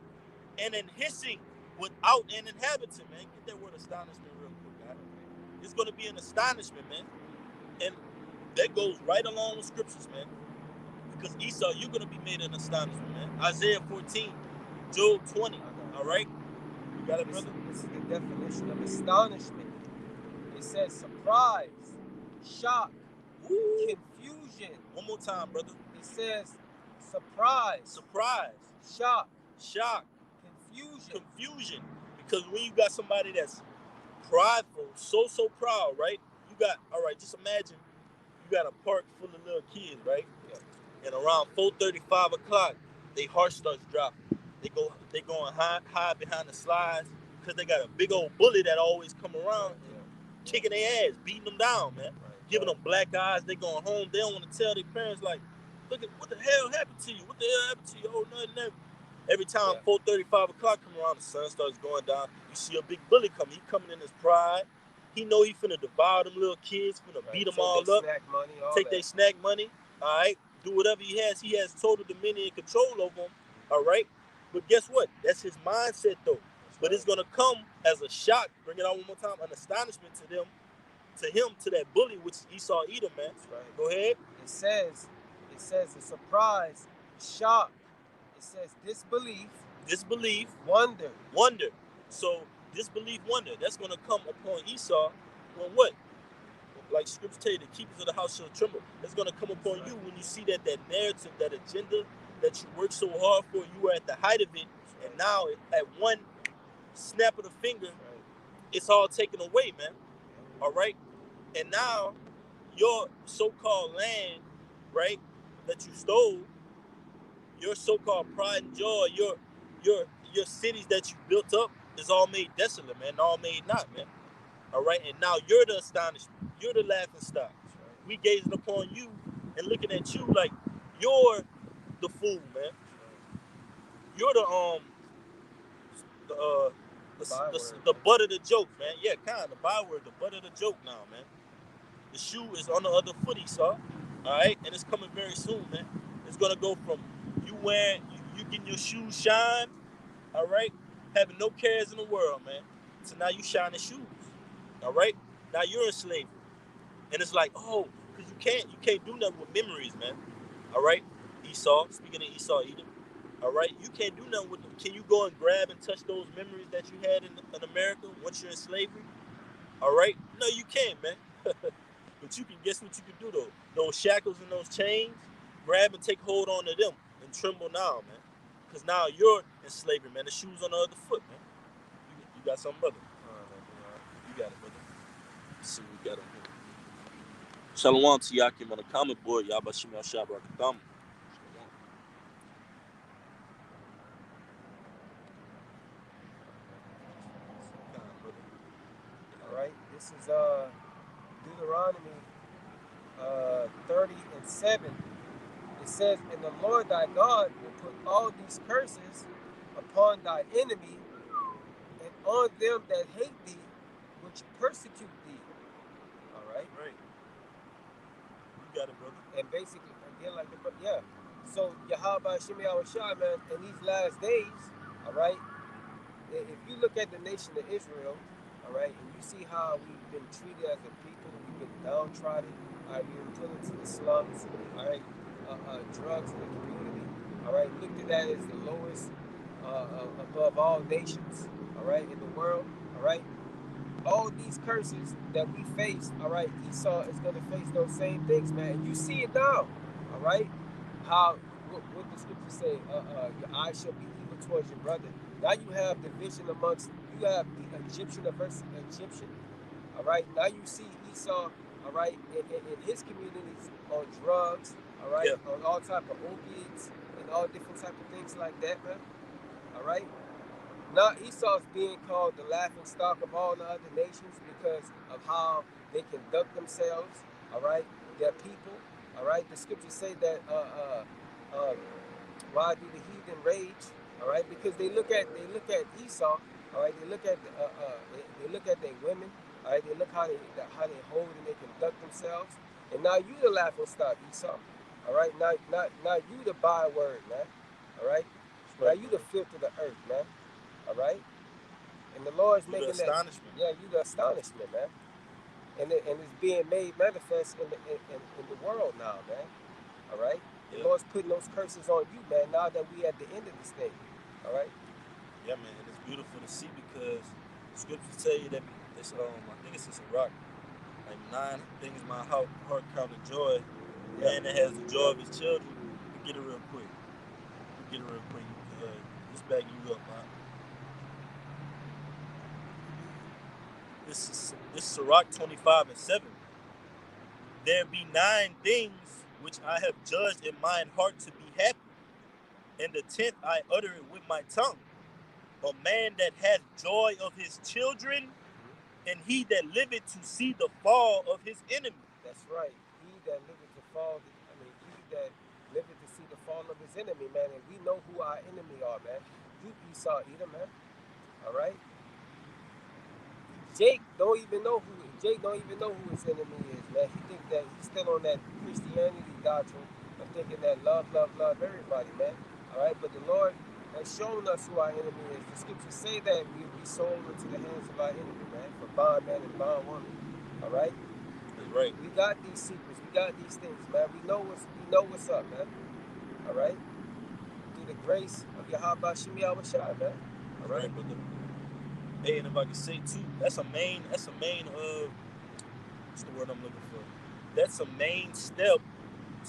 and an hissing without an inhabitant, man. Get that word astonishment real quick, guys. It's going to be an astonishment, man. And that goes right along with scriptures, man. Because Esau, you're going to be made an astonishment, man. Isaiah 14, Job 20, all right? You got it, brother? This is the definition of astonishment. It says surprise, shock, confusion. One more time, brother. It says surprise, shock, confusion. Because when you got somebody that's prideful, so proud, right? You got, all right, just imagine you got a park full of little kids, right? Yeah. And around 4:30, 5 o'clock, their heart starts dropping. They going hide behind the slides because they got a big old bully that always come around, kicking their ass, beating them down, man. Giving them black eyes. They going home. They don't want to tell their parents, like, look at what the hell happened to you? What the hell happened to you? Oh, nothing. Every time 4:30, 5 o'clock come around, the sun starts going down. You see a big bully coming. He coming in his pride. He know he finna devour them little kids, finna beat them all up. Take their snack money, all right? Do whatever he has. He has total dominion and control over them, all right? But guess what? That's his mindset, though. But it's going to come as a shock. Bring it out one more time. An astonishment to that bully, which is Esau Edom, man. Right. Go ahead. It says a surprise, shock. It says disbelief, wonder. So disbelief, wonder. That's going to come upon Esau when what? Like scripture tell you, the keepers of the house shall tremble. It's going to come upon you when you see that narrative, that agenda that you worked so hard for. You were at the height of it, and now at one snap of the finger, it's all taken away, man. All right? And now your so-called land, right, that you stole, your so-called pride and joy, your cities that you built up is all made desolate, man, all made not, man. All right? And now you're the astonishment. You're the laughing stock. We gazing upon you and looking at you like you're the fool, man. You're the butt of the joke, man. Yeah, kind of the byword, the butt of the joke now, man. The shoe is on the other foot, Esau. All right, and it's coming very soon, man. It's gonna go from you wearing, you getting your shoes shined, all right, having no cares in the world, man. So now you shining shoes, all right. Now you're in slavery, and it's like, oh, because you can't do nothing with memories, man. All right, Esau. Speaking of Esau, Edom. All right, you can't do nothing with them. Can you go and grab and touch those memories that you had in America once you're in slavery? All right, no, you can't, man. But you can guess what you can do though. Those shackles and those chains, grab and take hold on to them and tremble now, man. Because now you're in slavery, man. The shoe's on the other foot, man. You got something, brother? You got it, brother. Let's see what we got over here. Shalom to Yakim on the comment board. Yabashim Yashab Rakatam. All right, this is Deuteronomy 30:7. It says, and the Lord thy God will put all these curses upon thy enemy and on them that hate thee, which persecute thee. All right? Right. You got it, brother. And basically, again, like the, so Yahweh Shemi Awashai, man, in these last days, all right, if you look at the nation of Israel, all right, and you see how we've been treated as a people, we've been downtrodden, all right, we've been put into the slums, all right, drugs in the community, all right, looked at that as the lowest above all nations, all right, in the world, all right. All these curses that we face, all right, Esau is going to face those same things, man. And you see it now, all right, how, what the scriptures say, your eye shall be evil towards your brother. Now you have division amongst, you have the Egyptian versus Egyptian, all right. Now you see Esau, all right, in his communities on drugs, all right, on all type of opiates and all different type of things like that, man. All right. Now Esau's being called the laughing stock of all the other nations because of how they conduct themselves. All right, their people. All right, the scriptures say that uh, why do the heathen rage? All right, because they look at Esau. All right, they look at their women. All right, they look how they hold and they conduct themselves. And now you the laughing stock, Esau. All right, now you the byword, man. All right, now you the filth of the earth, man. All right, and the Lord's You the making that. astonishment. Yeah, you the astonishment, man. And it's being made manifest in the world now, man. All right. The Yeah. Lord's putting those curses on you, man. Now that we at the end of this thing, all right. Yeah, man, and it's beautiful to see because scriptures tell you that it's I think it's just a rock. Like 9 things my heart counted joy. Yeah. Man that has the joy of his children. Get it real quick. Get it real quick. Just back you up, man. This is Sirach 25:7. There be 9 things which I have judged in mine heart to be happy, and the 10th I utter it with my tongue. A man that hath joy of his children, and he that liveth to see the fall of his enemy. That's right. He that liveth to fall. He that liveth to see the fall of his enemy, man. And we know who our enemy are, man. You Esau, Edom, man. All right. Jake don't even know who his enemy is, man. He think that he's still on that Christianity doctrine of thinking that love everybody, man. All right, but the Lord has shown us who our enemy is. The scriptures say that we will be sold into the hands of our enemy, man, for bondman and bondwoman. All right. That's right. We got these secrets. We got these things, man. We know what's up, man. All right. Through the grace of Yahweh Shemi Awashai, man. All right. Right, brother. Hey, and if I can say too, that's a main what's the word I'm looking for? That's a main step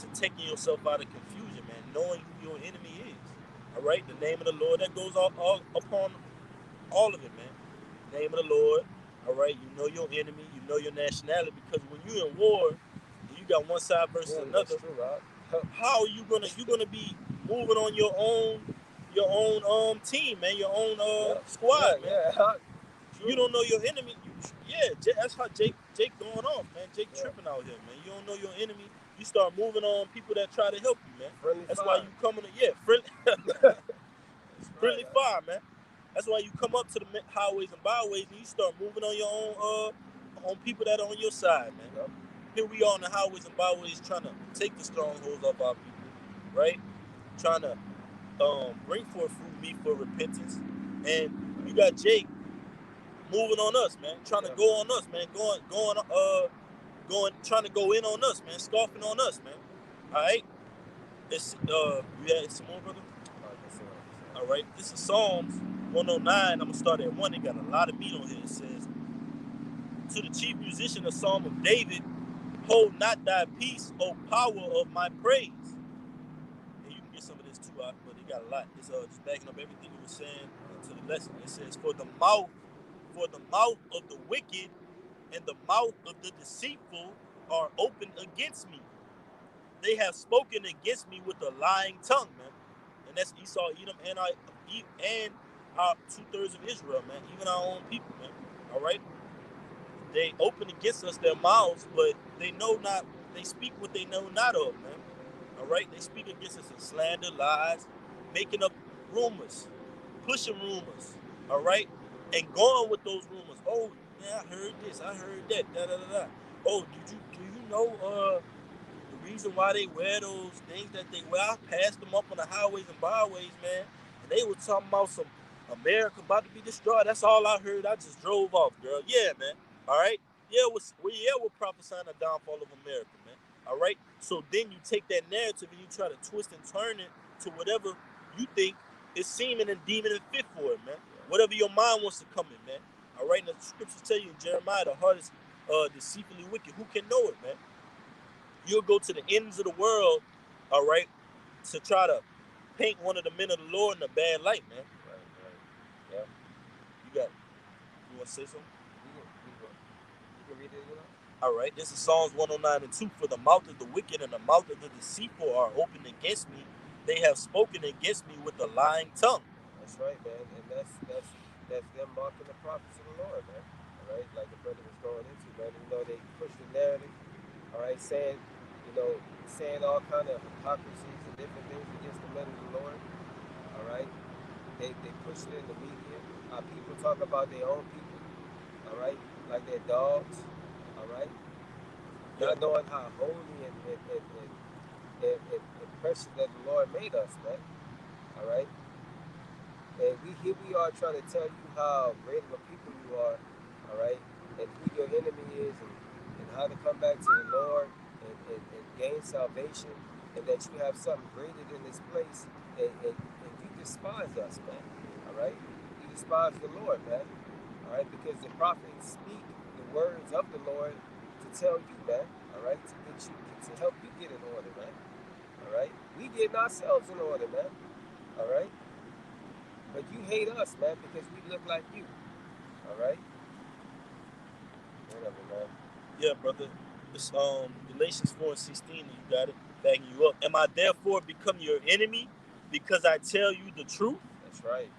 to taking yourself out of confusion, man. Knowing who your enemy is. All right, the name of the Lord that goes all upon all of it, man. Name of the Lord. All right, you know your enemy, you know your nationality, because when you're in war, and you got one side versus another. That's true, Rob. How are you gonna be moving on your own team, man, your own squad, man? Yeah. You don't know your enemy. That's how Jake going off, man. Jake tripping out here, man. You don't know your enemy. You start moving on people that try to help you, man. Friendly That's fire. why you coming to friendly fire, man. That's why you come up to the highways and byways and you start moving on your own on people that are on your side, man. Yep. Here we are on the highways and byways trying to take the strongholds off our people, right? Trying to bring forth fruit meat for repentance, and you got Jake moving on us, man. Trying to go on us, man. Trying to go in on us, man. Scoffing on us, man. All right. It's you had some more, brother. All right. This is Psalms 109. I'm gonna start at 1. It got a lot of meat on here. It says, "To the chief musician, a psalm of David, hold not thy peace, O power of my praise." And you can get some of this too, but it got a lot. It's just backing up everything you were saying to the lesson. It says, for the mouth of the wicked and the mouth of the deceitful are open against me. They have spoken against me with a lying tongue, man. And that's Esau, Edom, and our 2/3 of Israel, man. Even our own people, man. All right. They open against us their mouths, but they know not. They speak what they know not of, man. All right. They speak against us in slander, lies, making up rumors, pushing rumors. All right. And going with those rumors. Oh, yeah, I heard this. I heard that. Da da da da. Oh, do you know the reason why they wear those things that they wear? I passed them up on the highways and byways, man, and they were talking about some America about to be destroyed. That's all I heard. I just drove off, girl. Yeah, man. All right. Yeah, we're prophesying the downfall of America, man. All right. So then you take that narrative and you try to twist and turn it to whatever you think is seeming and deeming and fit for it, man. Whatever your mind wants to come in, man. All right. And the scriptures tell you in Jeremiah, the heart is deceitfully wicked. Who can know it, man? You'll go to the ends of the world, all right, to try to paint one of the men of the Lord in a bad light, man. Right. Yeah. You want to say something? You can read it, you know? All right. This is Psalms 109:2. For the mouth of the wicked and the mouth of the deceitful are open against me. They have spoken against me with a lying tongue. That's right, man. And that's them mocking the prophets of the Lord, man. All right, like the brother was going into, man. You know, they push the narrative. All right, saying all kind of hypocrisies and different things against the men of the Lord. All right, they push it in the media. People talk about their own people. All right, like they're dogs. All right, Yeah. not knowing how holy and precious that the Lord made us, man. All right, and here we are trying to tell you how great of a people you are, all right, and who your enemy is, and how to come back to the Lord and gain salvation, and that you have something greater than this place, and you despise us, man, all right? You despise the Lord, man, all right, because the prophets speak the words of the Lord to tell you, man, all right, to help you get in order, man, all right? We getting ourselves in order, man, all right? But you hate us, man, because we look like you. All right? Whatever, man. Yeah, brother. It's Galatians 4:16, and you got it, backing you up. Am I therefore become your enemy because I tell you the truth? That's right.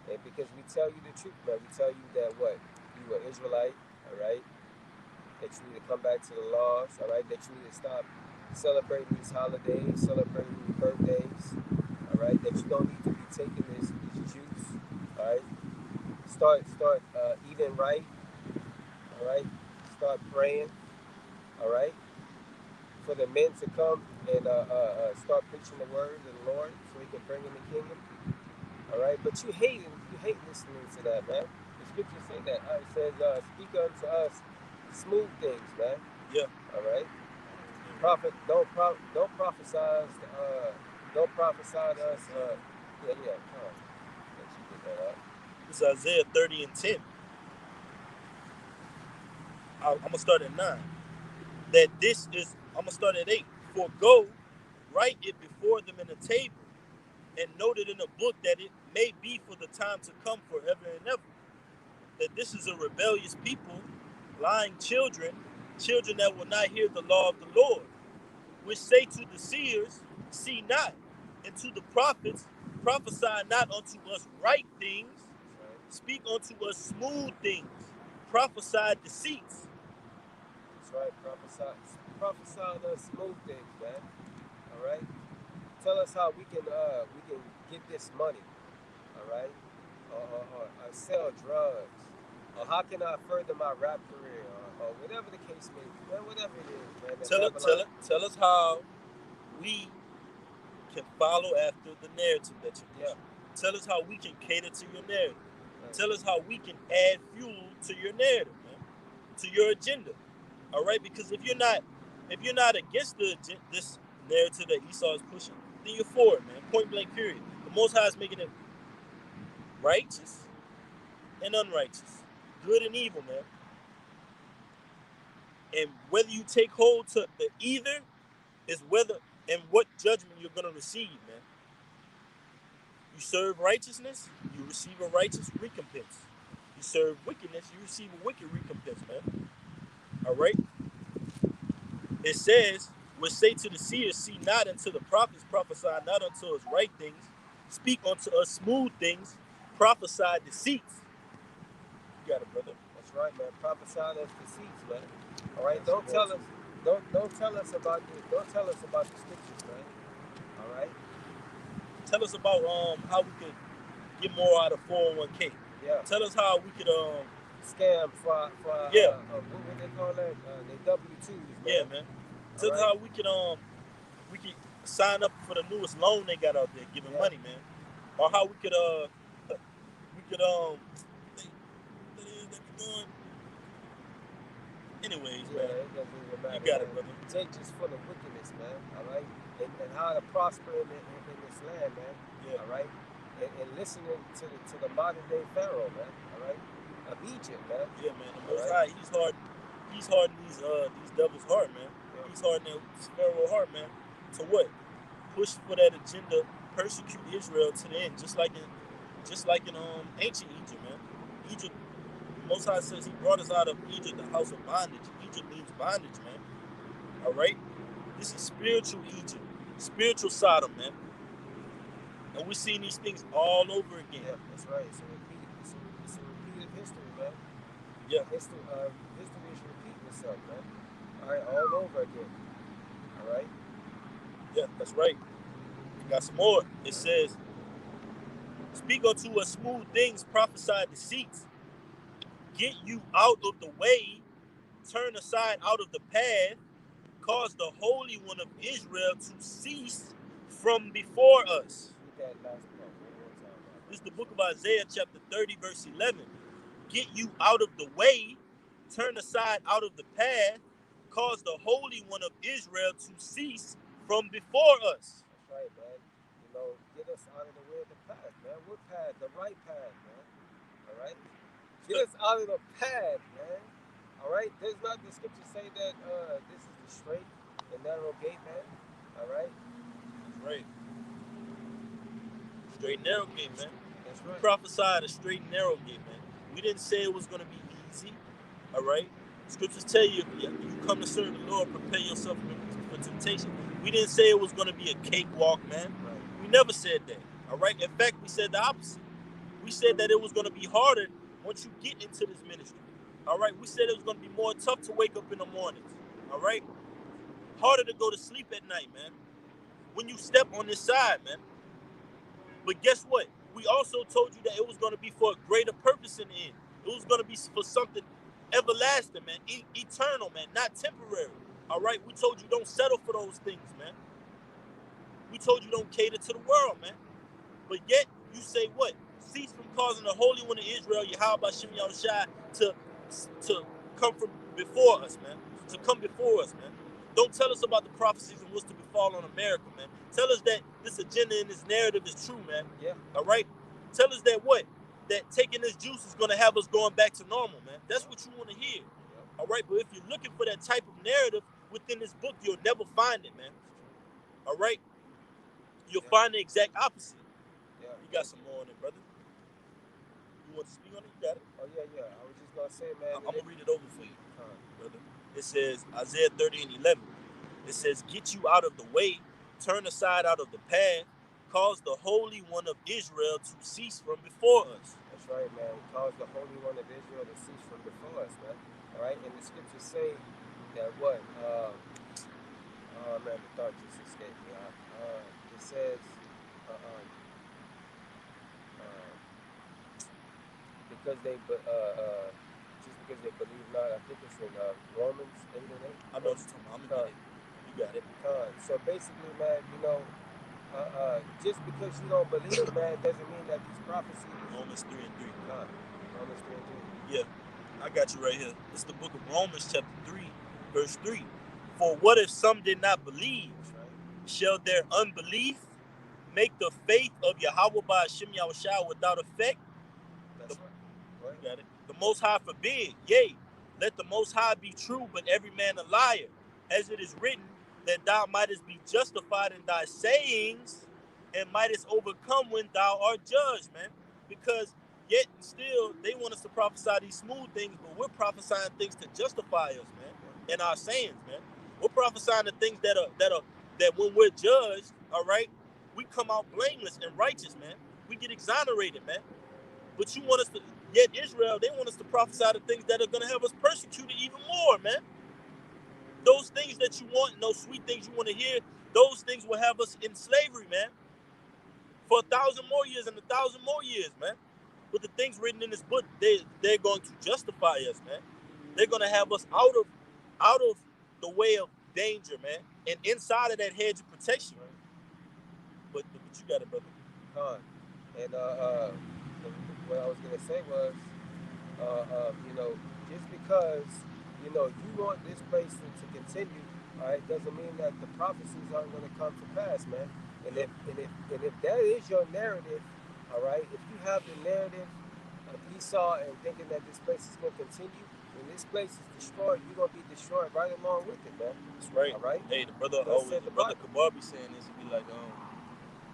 And because we tell you the truth, man, we tell you that what? You are Israelite, all right? That you need to come back to the laws, all right? That you need to stop celebrating these holidays, celebrating these birthdays, all right? That you don't need to be taking these juice, all right? Start eating right, all right? Start praying, all right? For the men to come and start preaching the word of the Lord so he can bring in the kingdom. All right, but you hate listening to that, man. The scriptures say that. It says, "Speak unto us smooth things, man." Yeah. All right. Prophet, don't prophesy us. Don't prophesy to us. Yeah. Come on. Let you get that up. It's Isaiah 30:10. I'm gonna start at 9. I'm gonna start at 8. For go, write it before them in a table, and note it in a book, that it may be for the time to come forever and ever. That this is a rebellious people, lying children that will not hear the law of the Lord, which say to the seers, see not, and to the prophets, prophesy not unto us right things, speak unto us smooth things, prophesy deceits. That's right. Prophesy to us smooth things, man. All right. Tell us how we can get this money. All right. Or sell drugs, or how can I further my rap career, or whatever the case may be, man, whatever it is, man. Tell us how we can follow after the narrative that you push. Yeah. Tell us how we can cater to your narrative. Right. Tell us how we can add fuel to your narrative, man, to your agenda. All right, because if you're not against this narrative that Esau is pushing, then you're for it, man. Point blank, period. The Most High is making it righteous and unrighteous, good and evil, man. And whether you take hold to the either is whether and what judgment you're gonna receive, man. You serve righteousness, you receive a righteous recompense. You serve wickedness, you receive a wicked recompense, man. All right. It says, which say to the seers, see not, and to the prophets, prophesy not unto us right things, speak unto us smooth things, prophesy deceits. You got it, brother. That's right, man. Prophesy us deceits, man. All right. Don't tell us about the scriptures, man. All right. Tell us about how we could get more out of 401k. Yeah. Tell us how we could scam for yeah. What would they call that? They W2s, man. Yeah, man. Tell us how we could sign up for the newest loan they got out there, giving money, man. Or how we could what is that we doing? Anyways, man. It doesn't even matter. You got it, brother. They're just full of wickedness, man. All right, and how to prosper in this land, man. Yeah. All right, and listening to the modern day Pharaoh, man. All right, of Egypt, man. Yeah, man. The Most High, he's hardening these devils' heart, man. Yeah. He's hardening this Pharaoh heart, man. To what? Push for that agenda, persecute Israel to the end, just like in ancient Egypt, man. Egypt. Most High says he brought us out of Egypt, the house of bondage. Egypt means bondage, man. All right? This is spiritual Egypt. Spiritual Sodom, man. And we're seeing these things all over again. Yeah, that's right. It's a repeat. It's a repeat of history, man. Yeah. History is repeating itself, man. All right, all over again. All right. Yeah, that's right. Got some more. It says, speak unto us smooth things, prophesy deceits. Get you out of the way, turn aside out of the path, cause the Holy One of Israel to cease from before us. Read that last part one more time. This is the book of Isaiah, chapter 30, verse 11. Get you out of the way, turn aside out of the path, cause the Holy One of Israel to cease from before us. That's right, man. You know, get us out of the way of the path, man. What path? The right path, man. All right? Get us out of the path, man. All right? Does not the scripture say that this is the straight and narrow gate, man? All right? That's right. Straight and narrow gate, man. That's right. We prophesied a straight and narrow gate, man. We didn't say it was going to be easy. All right? Scriptures tell you, you come to serve the Lord, prepare yourself for temptation. We didn't say it was going to be a cakewalk, man. Right. We never said that. All right? In fact, we said the opposite. We said that it was going to be harder once you get into this ministry. All right? We said it was going to be more tough to wake up in the mornings. All right? Harder to go to sleep at night, man. When you step on this side, man. But guess what? We also told you that it was going to be for a greater purpose in the end. It was going to be for something everlasting, man. Eternal, man. Not temporary. All right? We told you don't settle for those things, man. We told you don't cater to the world, man. But yet, you say what? Cease from causing the Holy One of Israel, Yahweh Shem Yahushua, to come from before us, man. To come before us, man. Don't tell us about the prophecies and what's to befall on America, man. Tell us that this agenda and this narrative is true, man. Yeah. All right? Tell us that what? That taking this juice is going to have us going back to normal, man. That's what you want to hear. Yeah. All right? But if you're looking for that type of narrative within this book, you'll never find it, man. All right? You'll find the exact opposite. Yeah. You got some more on it, brother. You want to speak on it? You got it? Oh, yeah. I was just going to say, man. I'm going to read it over for you, brother. It says, Isaiah 30 and 11. It says, get you out of the way, turn aside out of the path, cause the Holy One of Israel to cease from before us. That's right, man. Cause the Holy One of Israel to cease from before us, man. All right? And the scriptures say that what? Oh, man, the thought just escaped me. It says, because they, just because they believe not, I think it's in Romans 8 and 8. I know what you're talking about. I'm going to get it. You got it. So basically, man, you know, just because you don't believe, man, doesn't mean that these prophecies. Romans 3 and 3. Romans 3 and 3. Yeah, I got you right here. It's the book of Romans, chapter 3, verse 3. For what if some did not believe? Right. Shall their unbelief make the faith of Yahweh by Shem Yahushua without effect? That's right. You got it. The Most High forbid. Yea, let the Most High be true, but every man a liar. As it is written, that thou mightest be justified in thy sayings and mightest overcome when thou art judged, man. Because yet and still, they want us to prophesy these smooth things, but we're prophesying things to justify us, man, in our sayings, man. We're prophesying the things that when we're judged, all right, we come out blameless and righteous, man. We get exonerated, man. But you want us to, yet Israel, they want us to prophesy the things that are going to have us persecuted even more, man. Those things that you want and those sweet things you want to hear, those things will have us in slavery, man. For 1,000 more years and 1,000 more years, man. But the things written in this book, they're going to justify us, man. They're going to have us out of the way of danger, man. And inside of that hedge of protection. But you got it, brother. And what I was going to say was, you know, just because, you know, you want this place to continue, all right, doesn't mean that the prophecies aren't going to come to pass, man. And if that is your narrative, all right, if you have the narrative of Esau and thinking that this place is going to continue, when this place is destroyed, you're going to be destroyed right along with it, man. That's right. All right? Hey, the brother Kabar be saying this, he be like,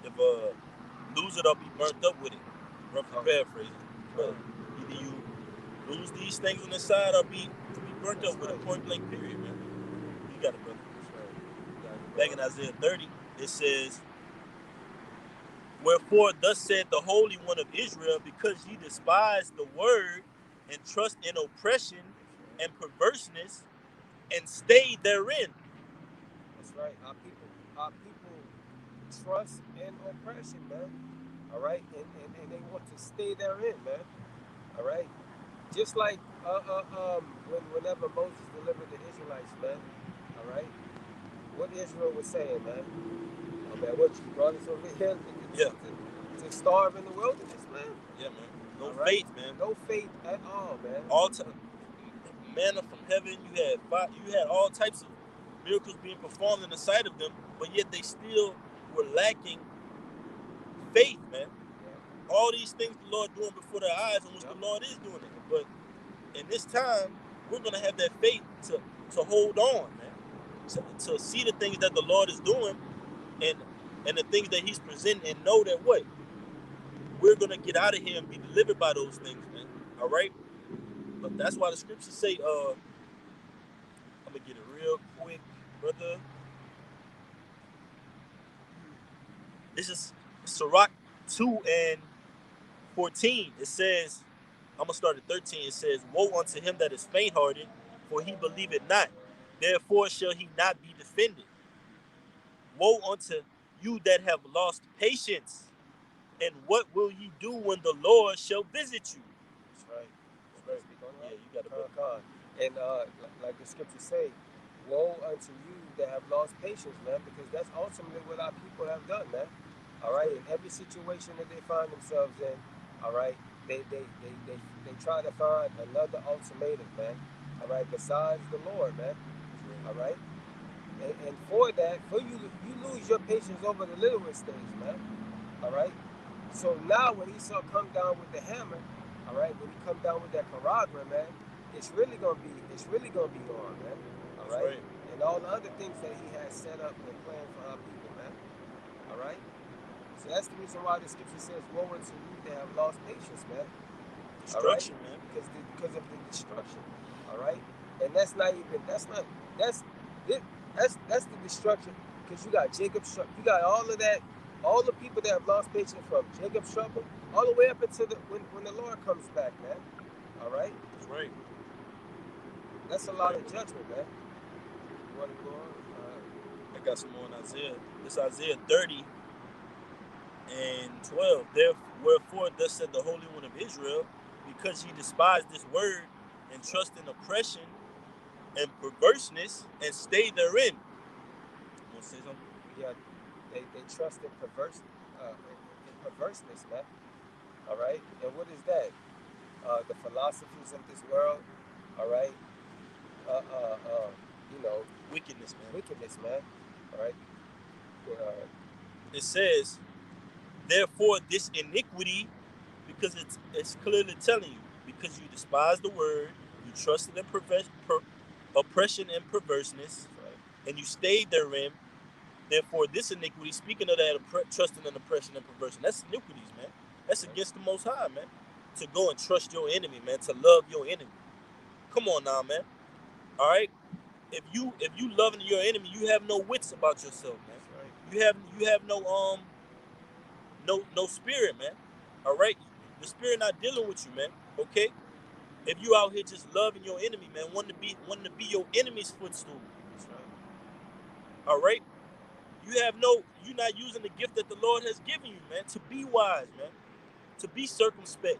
if lose it or be burnt up with it. Roughly paraphrasing. But either you lose these things on the side or be burnt up with a point blank period, man. You got it, brother. Back in Isaiah 30, it says, Wherefore, thus said the Holy One of Israel, because ye despise the word and trust in oppression and perverseness and stay therein. That's right. Our people trust in oppression, man. All right, and they want to stay therein, man. All right, just like whenever Moses delivered the Israelites, man. All right, what Israel was saying, man. Oh man, what you brought us over here Yeah, to starve in the wilderness, man? yeah, man. No All right, faith, man. no faith at all, man. All manna from heaven. You had all types of miracles being performed in the sight of them, but yet they still were lacking faith, man. Yeah. All these things the Lord doing before their eyes, in which the Lord is doing it. But in this time, we're gonna have that faith to hold on, man. To see the things that the Lord is doing, and the things that He's presenting, and know that what we're gonna get out of here and be delivered by those things, man. All right. But that's why the scriptures say, I'm gonna get it real quick, brother. This is Sirach 2:14. It says, I'm gonna start at 13. It says, woe unto him that is faint-hearted, for he believeth not. Therefore shall he not be defended. Woe unto you that have lost patience, and what will ye do when the Lord shall visit you? That's right. That's right. Yeah, you got it. Con. And like the scriptures say, woe unto you that have lost patience, man, because that's ultimately what our people have done, man. All right, in every situation that they find themselves in, all right, they try to find another ultimatum, man. All right, besides the Lord, man. All right, and for that, for you lose your patience over the littlest things, man. All right. So now when Esau come down with the hammer, all right, when he come down with that Caragra, man, it's really gonna be on, man. All right? And all the other things that he has set up and planned for our people, man. All right. So that's the reason why the scripture says, "Woe unto you that have lost patience, man." Destruction, all right? man. Because of the destruction. All right. And that's the destruction. Because you got Jacob's trouble. You got all of that. All the people that have lost patience from Jacob's trouble, all the way up until when the Lord comes back, man. All right. That's right. That's a lot of judgment, man. You want to go on? I got some more in Isaiah. This Isaiah 30:12. Wherefore thus said the Holy One of Israel, because ye despise this word and trust in oppression and perverseness and stay therein. You want to say something? Yeah, they trust in perverseness, man. All right. And what is that? The philosophies of this world. All right. Uh, uh, uh, you know, Wickedness, man. Wickedness, man. All right. It says, therefore this iniquity, because it's clearly telling you, because you despise the word, you trusted in oppression and perverseness, right, and you stayed therein. Therefore, this iniquity, speaking of that trusting in oppression and perversion, that's iniquities, man. That's against the Most High, man. To go and trust your enemy, man. To love your enemy. Come on now, man. All right. If you loving your enemy, you have no wits about yourself, man. right. You have no spirit, man. All right. The spirit not dealing with you, man. Okay. If you out here just loving your enemy, man, wanting to be your enemy's footstool. That's right. All right. You're not using the gift that the Lord has given you, man, to be wise, man, to be circumspect,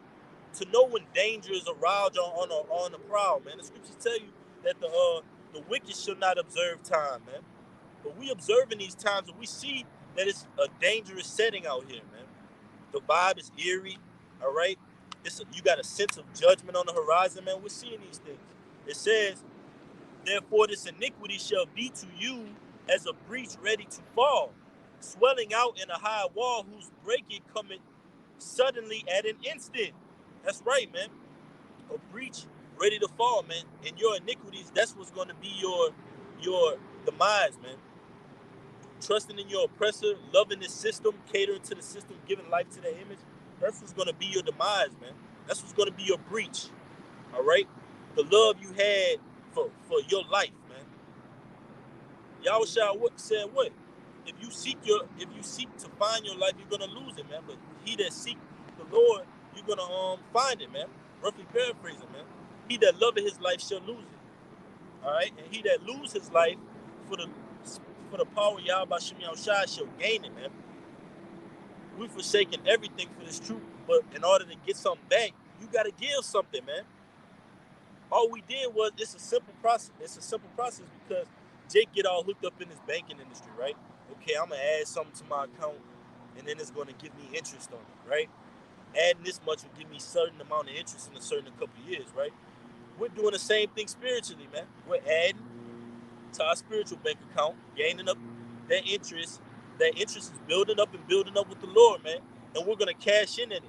to know when danger is around on the prowl, man. The scriptures tell you that the wicked shall not observe time, man. But we observing these times and we see that it's a dangerous setting out here, man. The vibe is eerie, all right? You got a sense of judgment on the horizon, man. We're seeing these things. It says, therefore this iniquity shall be to you as a breach ready to fall, swelling out in a high wall whose breaking cometh suddenly at an instant. That's right, man. A breach ready to fall, man. And your iniquities, that's what's going to be your demise, man. Trusting in your oppressor, loving the system, catering to the system, giving life to the image, that's what's going to be your demise, man. That's what's going to be your breach, all right? The love you had for your life, man. Yahushua said what? if you seek to find your life, you're gonna lose it, man. But he that seek the Lord, you're gonna find it, man. Roughly paraphrasing, man. He that loveth his life shall lose it. All right, and he that lose his life for the power of Yahweh Shem Shai shall gain it, man. We forsaken everything for this truth, but in order to get something back, you gotta give something, man. All we did was it's a simple process. It's a simple process because Jake get all hooked up in this banking industry, right? Okay, I'm gonna add something to my account, and then it's gonna give me interest on it, right? Adding this much will give me a certain amount of interest in a certain couple of years, right? We're doing the same thing spiritually, man. We're adding to our spiritual bank account, gaining up that interest. That interest is building up and building up with the Lord, man. And we're gonna cash in on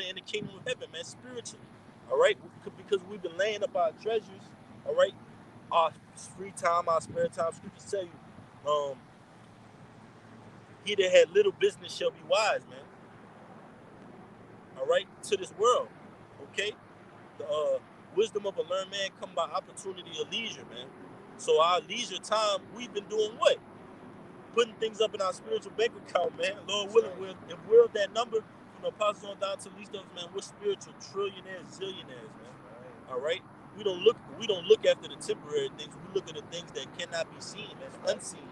it in the kingdom of heaven, man, spiritually. All right, because we've been laying up our treasures. All right, our free time, our spare time. Scriptures tell you, he that had little business shall be wise, man. All right, to this world. Okay, the wisdom of a learned man come by opportunity of leisure, man. So our leisure time, we've been doing what? Putting things up in our spiritual bank account, man. Lord willing, if we're that number from the apostles on down to the least of us, man, we're spiritual trillionaires, zillionaires, man. All right. We don't look after the temporary things. We look at the things that cannot be seen, man, the unseen.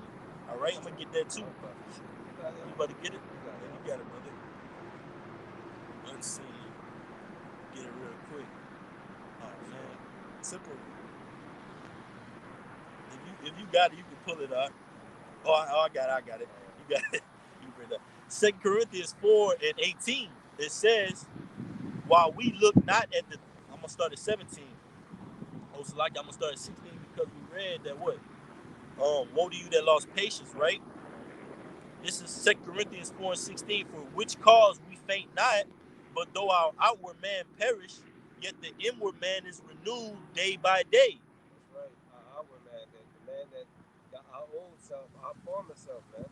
All right. I'm gonna get that too. You about to get it? Yeah, you got it, brother. Unseen. Get it real quick. Oh man, simple. If you got it, you can pull it out. Oh, I got it. You got it. You bring it up. 2 Corinthians 4:18. It says, while we look not at the, I'm gonna start at 17. Also, like I'm gonna start at 16 because we read that what? Woe to you that lost patience, right? This is 2 Corinthians 4:16. For which cause we faint not, but though our outward man perish, yet the inward man is renewed day by day. That's right. Our outward man, the man that our old self, our former self, man.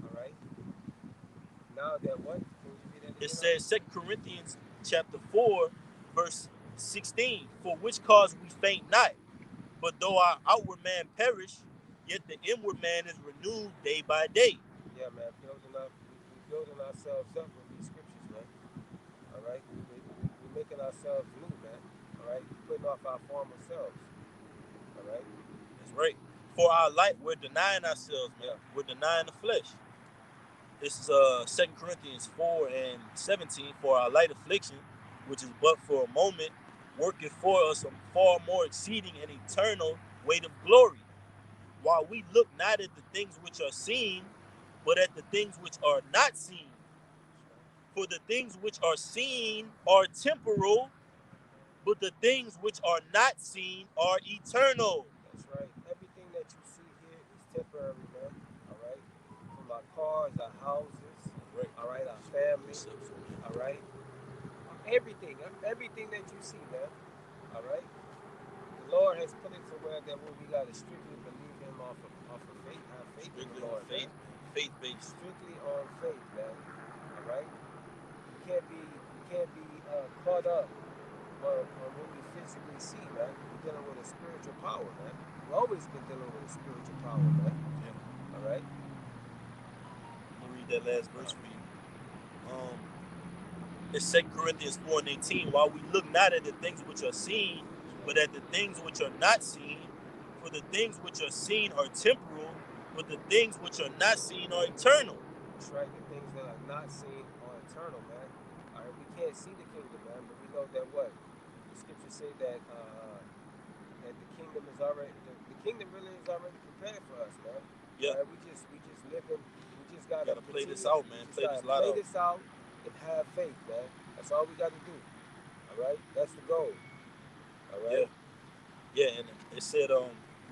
All right. Now that what? Can you read that again? It says 2 Corinthians chapter 4, verse 16. For which cause we faint not, but though our outward man perish, yet the inward man is renewed day by day. Yeah, man. We building ourselves up with these scriptures, man. All right. We're making ourselves new, man. All right. Putting off our former selves. All right. That's right. For our light, we're denying ourselves, man. Yeah. We're denying the flesh. This is 2 Corinthians 4:17. For our light affliction, which is but for a moment, working for us a far more exceeding and eternal weight of glory. While we look not at the things which are seen, but at the things which are not seen. For the things which are seen are temporal, but the things which are not seen are eternal. That's right. Everything that you see here is temporary, man. All right. From our cars, our houses, right. All right, our family, all right. Everything that you see, man. All right. The Lord has put it to where that we gotta strictly believe Him off of faith, have faith strictly in the Lord, faith, man. Faith based. Strictly on faith, man. All right. You can't be caught up on what we physically see, man. We're dealing with a spiritual power, man. We've always been dealing with a spiritual power, man. Yeah. All right. I'm gonna read that last verse for you. It's 2 Corinthians 4:18. While we look not at the things which are seen, but at the things which are not seen. For the things which are seen are temporal, but the things which are not seen are eternal. That's right. The things that are not seen are eternal, man. All right. We can't see the kingdom, man, but we know that what the scriptures say that the kingdom is already the kingdom really is already prepared for us, man. Yeah. Right? We just living. We just gotta play this out, man. Play this out and have faith, man. That's all we got to do. All right. That's the goal. All right. Yeah, and it said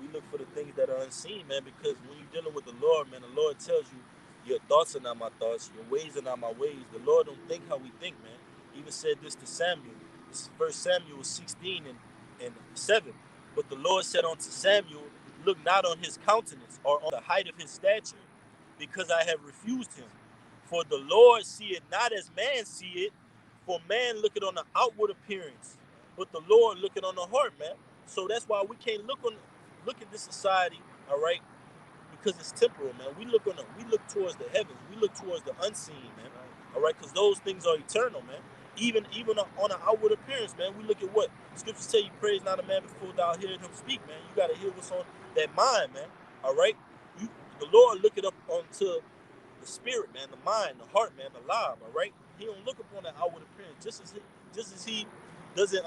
we look for the things that are unseen, man, because when you're dealing with the Lord, man, the Lord tells you your thoughts are not my thoughts, your ways are not my ways. The Lord don't think how we think, man. He even said this to Samuel. This is 1 Samuel 16:7. But the Lord said unto Samuel, look not on his countenance or on the height of his stature, because I have refused him. For the Lord seeth not as man seeth, for man looketh on the outward appearance, but the Lord looketh on the heart, man. So that's why we can't look at this society, all right, because it's temporal, man. We look towards the heavens. We look towards the unseen, man. All right, because those things are eternal, man. Even on an outward appearance, man. We look at what scriptures say: you praise not a man before thou hearest him speak, man. You gotta hear what's on that mind, man. All right, the Lord look it up onto the spirit, man, the mind, the heart, man, the live. All right, He don't look upon that outward appearance, just as He doesn't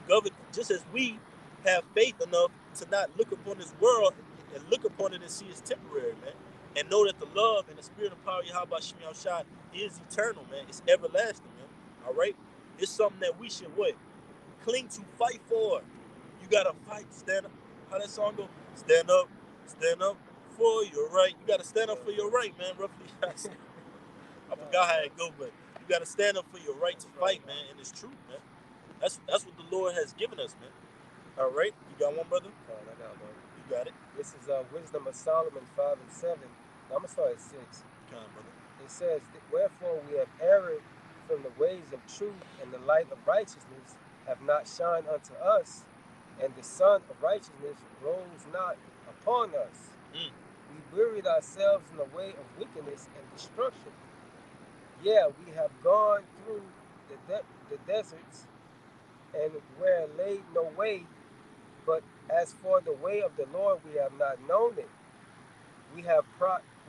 govern, just as we have faith enough to not look upon this world and look upon it and see it's temporary, man. And know that the love and the spirit and power of Yahweh Shemi Shai is eternal, man. It's everlasting, man. All right? It's something that we should what? Cling to, fight for. You gotta fight, stand up. How that song go? Stand up for your right. You gotta stand up for your right, man. Roughly. I forgot how it go, but you gotta stand up for your right to fight, man. And it's true, man. That's what the Lord has given us, man. All right, you got one, brother? I got one. You got it. This is Wisdom of Solomon 5 and 7. Now, I'm gonna start at 6. Come on, brother. It says, "Wherefore we have erred from the ways of truth, and the light of righteousness have not shined unto us, and the sun of righteousness rose not upon us. We wearied ourselves in the way of wickedness and destruction. Yeah, we have gone through the deserts, and where laid no way. But as for the way of the Lord, we have not known it. We have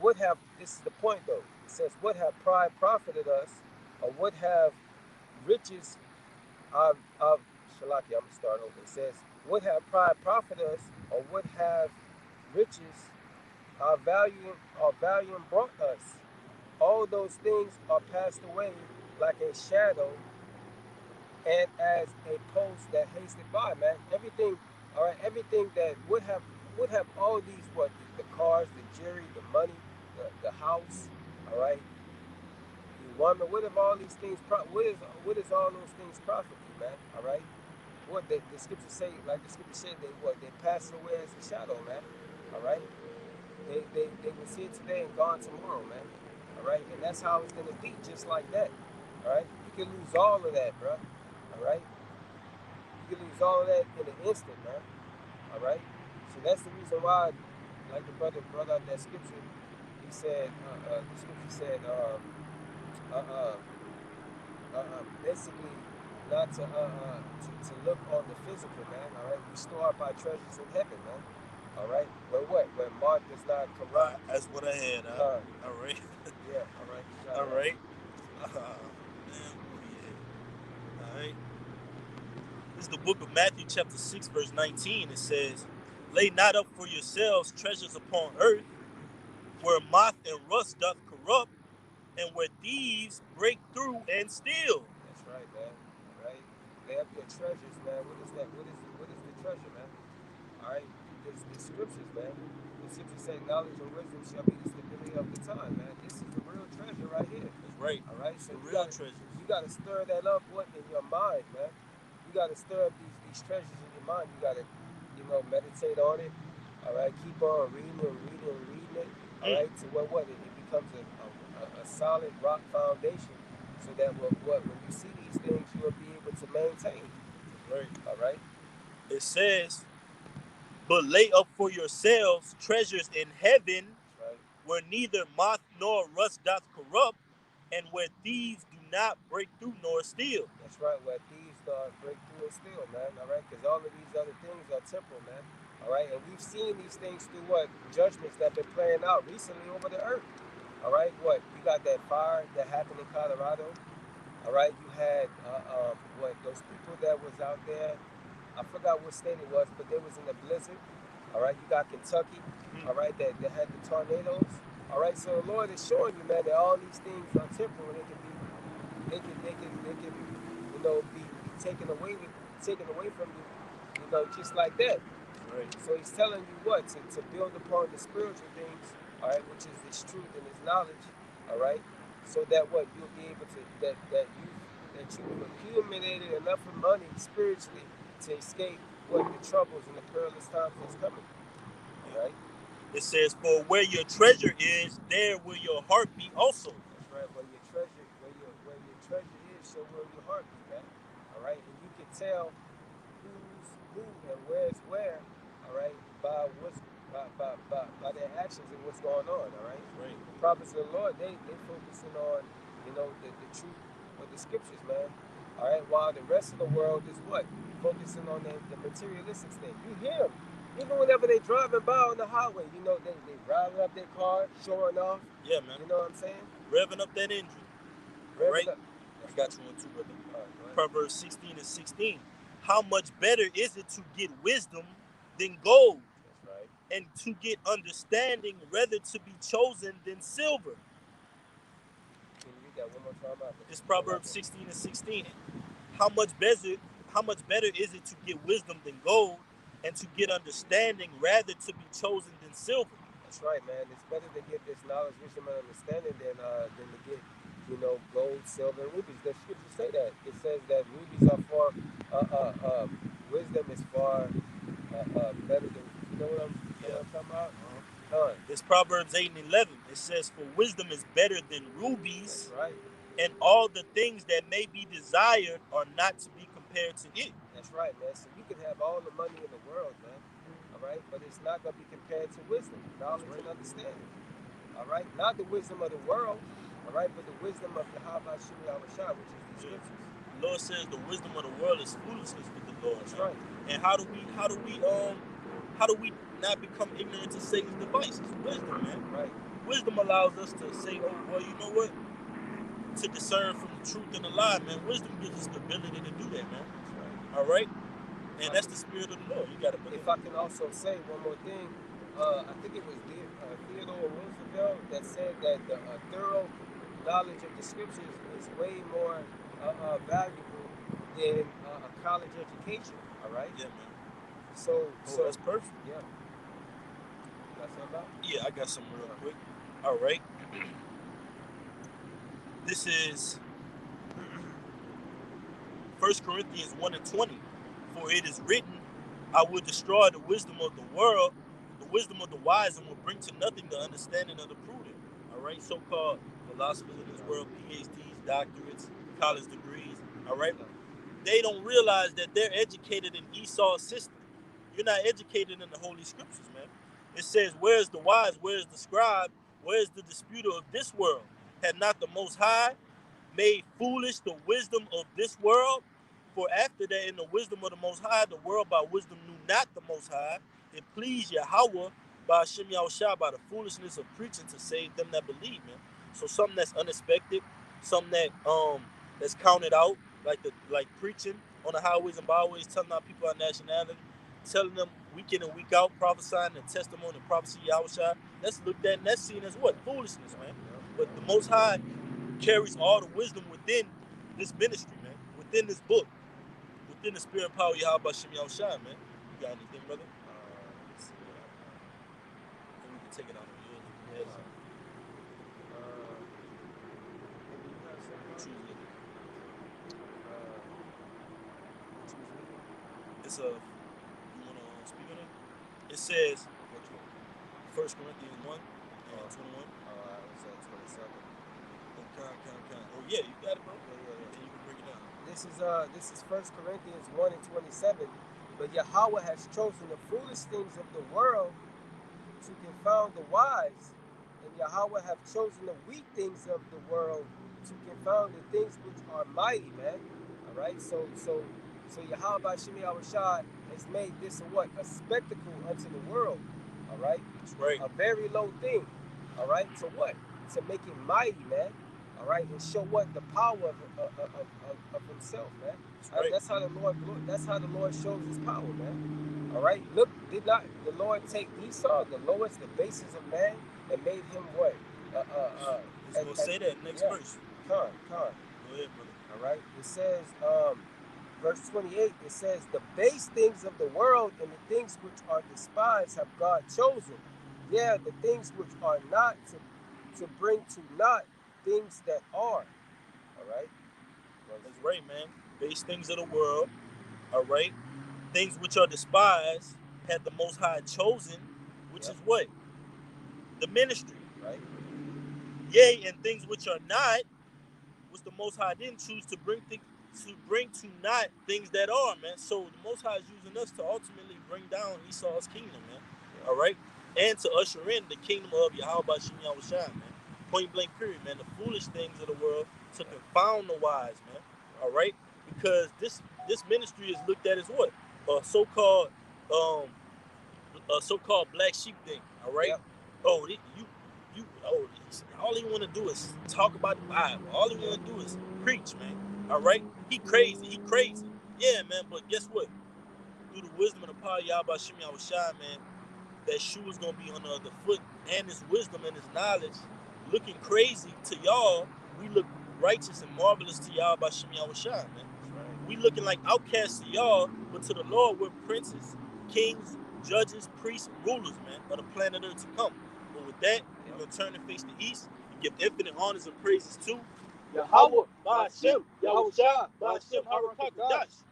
would have." This is the point, though. It says, "Would have pride profited us, or would have riches of Shalaki." I'm gonna start over. It says, "Would have pride profited us, or would have riches our value brought us. All those things are passed away like a shadow, and as a post that hasted by." Man, everything, all right, everything that would have all these, what, the cars, the jewelry, the money, the house, all right, the woman, what have all these things what is all those things profit you, man? All right, what the scripture say, like the scripture said, they pass away as a shadow, man. All right, they was here today and gone tomorrow, man. All right, and that's how it's gonna be, just like that. All right, you can lose all of that, bro. All right, you can lose all of that in an instant, man. All right, so that's the reason why, like the brother brought out that scripture. He said, the scripture said, basically, not to look on the physical, man. All right, we store up our treasures in heaven, man. All right, but what? When Mark does not corrupt. That's what I had. All right. Yeah. All right. All right. All right. This is the book of Matthew, chapter 6, verse 19. It says, "Lay not up for yourselves treasures upon earth, where moth and rust doth corrupt, and where thieves break through and steal." That's right, man. All right. Lay up your treasures, man. What is that? What is the treasure, man? All right. It's the scriptures, man. The scriptures say knowledge and wisdom shall be the stability of the time, man. This is the real treasure right here. That's right. All right. So the real treasure. You got to stir that up, what, in your mind, man. You got to stir up these treasures in your mind. You got to, meditate on it. All right. Keep on reading it. All right. To what it becomes a solid rock foundation, so that when you see these things, you'll be able to maintain. Right. All right. It says, "But lay up for yourselves treasures in heaven, right, where neither moth nor rust doth corrupt, and where thieves do not break through nor steal." That's right, where thieves break through and steal, man. All right, because all of these other things are temporal, man. All right, and we've seen these things through what judgments that have been playing out recently over the earth. All right, what you got that fire that happened in Colorado. All right, you had those people that was out there. I forgot what state it was, but they was in the blizzard. All right, you got Kentucky. All right, that had the tornadoes. All right, so the Lord is showing you, man, that all these things are temporal. And they can be taken away from you, just like that. Right. So He's telling you what to build upon the spiritual things. All right, which is His truth and His knowledge. All right, so that what you'll be able to that you've accumulated enough of money spiritually to escape what the troubles and the perilous times that's coming. All right. It says, "For where your treasure is, there will your heart be also." That's right. Where your treasure is, so will your heart be, man. All right. And you can tell who's who and where's where. All right. By by their actions and what's going on. All right. Right. The prophets of the Lord, they focusing on, the truth of the scriptures, man. All right. While the rest of the world is what focusing on the materialistic thing. You hear them. Even whenever they driving by on the highway, they riding up their car, showing off. Yeah, man. You know what I'm saying? Revving up that engine. All right. I got you one too, brother. Proverbs 16:16. How much better is it to get wisdom than gold? That's right. And to get understanding rather to be chosen than silver. Can you read that one more time out? It's Proverbs 16:16. How much better is it to get wisdom than gold, and to get understanding rather to be chosen than silver? That's right, man. It's better to get this knowledge, wisdom, and understanding than to get, gold, silver, and rubies. The scriptures say that. It says that rubies are far, wisdom is far better than. You know what I'm talking about? It's Proverbs 8:11. It says, "For wisdom is better than rubies." That's right. And all the things that may be desired are not to be compared to it. That's right, man. So you can have all the money in the world, man. All right, but it's not going to be compared to wisdom, knowledge, and understanding. All right, not the wisdom of the world. All right, but the wisdom of Yahweh Shemi Awashah, which is the scriptures. The Lord says the wisdom of the world is foolishness with the Lord. That's right. And how do we not become ignorant to Satan's devices? Wisdom, man. Right. Wisdom allows us to say, oh, well, you know what? To discern from the truth and the lie, man. Wisdom gives us the ability to do that, man. That's right. All right? And that's the spirit of the Lord. You got to believe. If I can also say one more thing, I think it was Theodore Roosevelt that said that the thorough knowledge of the scriptures is way more valuable than a college education. All right? Yeah, man. So that's perfect. Yeah. Got something about? Yeah, I got some real quick. All right. This is 1 Corinthians 1:20. For it is written, I will destroy the wisdom of the world, the wisdom of the wise, and will bring to nothing the understanding of the prudent. All right, so-called philosophers in this world, PhDs, doctorates, college degrees. All right, they don't realize that they're educated in Esau's system. You're not educated in the Holy Scriptures, man. It says, where's the wise? Where's the scribe? Where's the disputer of this world? Had not the Most High made foolish the wisdom of this world? For after that, in the wisdom of the Most High, the world by wisdom knew not the Most High. It pleased Yahweh by Hashem Yahushua, by the foolishness of preaching, to save them that believe, man. So something that's unexpected, something that that's counted out, like preaching on the highways and byways, telling our people our nationality, telling them week in and week out, prophesying the testimony and prophecy of Yahushua. That's looked at and that's seen as what? Foolishness, man. But the Most High carries all the wisdom within this ministry, man, within this book, within the spirit and power of Yahweh Shem Yahushua, man. You got anything, brother? Let's see. Then we can take it out of yours. Maybe you have something. It's a. You want to speak on it? It says, 1 Corinthians 1 and 21. I was at 27. Oh yeah, you got it, bro. Yeah. Then you can break it down. This is 1 Corinthians 1 and 27. But Yahweh has chosen the foolish things of the world to confound the wise, and Yahweh have chosen the weak things of the world to confound the things which are mighty, man. All right. So Yahweh Shemi Awashad has made this a spectacle unto the world. All right. That's right. A very low thing. All right. To what? To make it mighty, man. All right, and show what the power of himself, man. Right. That's how the Lord shows his power, man. All right. Look, did not the Lord take Esau, the lowest, the basis of man, and made him what? He's gonna say that next verse. Con. Go ahead, brother. All right. It says, verse 28. It says, the base things of the world and the things which are despised have God chosen. Yeah, the things which are not to bring to naught things that are. All right. That's right, man. Base things of the world. All right. Things which are despised had the Most High chosen, which is what? The ministry. Right. Yea, and things which are not, which the Most High didn't choose to bring to naught things that are, man. So the Most High is using us to ultimately bring down Esau's kingdom, man. All right. and to usher in the kingdom of Yahweh Shem Yahushua, man. Point blank period, man. The foolish things of the world to confound the wise, man. All right, because this ministry is looked at as what a so-called black sheep thing. All right. Yep. Oh, all he want to do is talk about the Bible. All he want to do is preach, man. All right. He crazy. Yeah, man. But guess what? Through the wisdom and the power of Yahweh Shem Yahushua, man, that shoe is gonna be on the other foot, and his wisdom and his knowledge looking crazy to y'all. We look righteous and marvelous to y'all by Shem Yahushua, man. Right. We looking like outcasts to y'all, but to the Lord we're princes, kings, judges, priests, rulers, man, of the planet Earth to come. But with that, we're gonna turn and face the east and give infinite honors and praises to Yahweh, Ba'ashem, Yahushua, Ba'ashem, Harakakadash.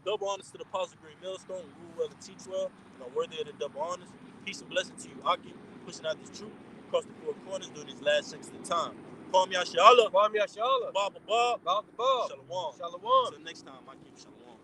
Double honors to the Apostle Green Millstone, rule well and teach well, and are worthy of the double honors. Peace and blessing to you, Aki, pushing out this truth across the four corners during these last 60 time. Kwam Yashala, Kwam Yashala, Bob, Bob the Bob, Shalom. Shalom. Until next time, Aki, Shalom.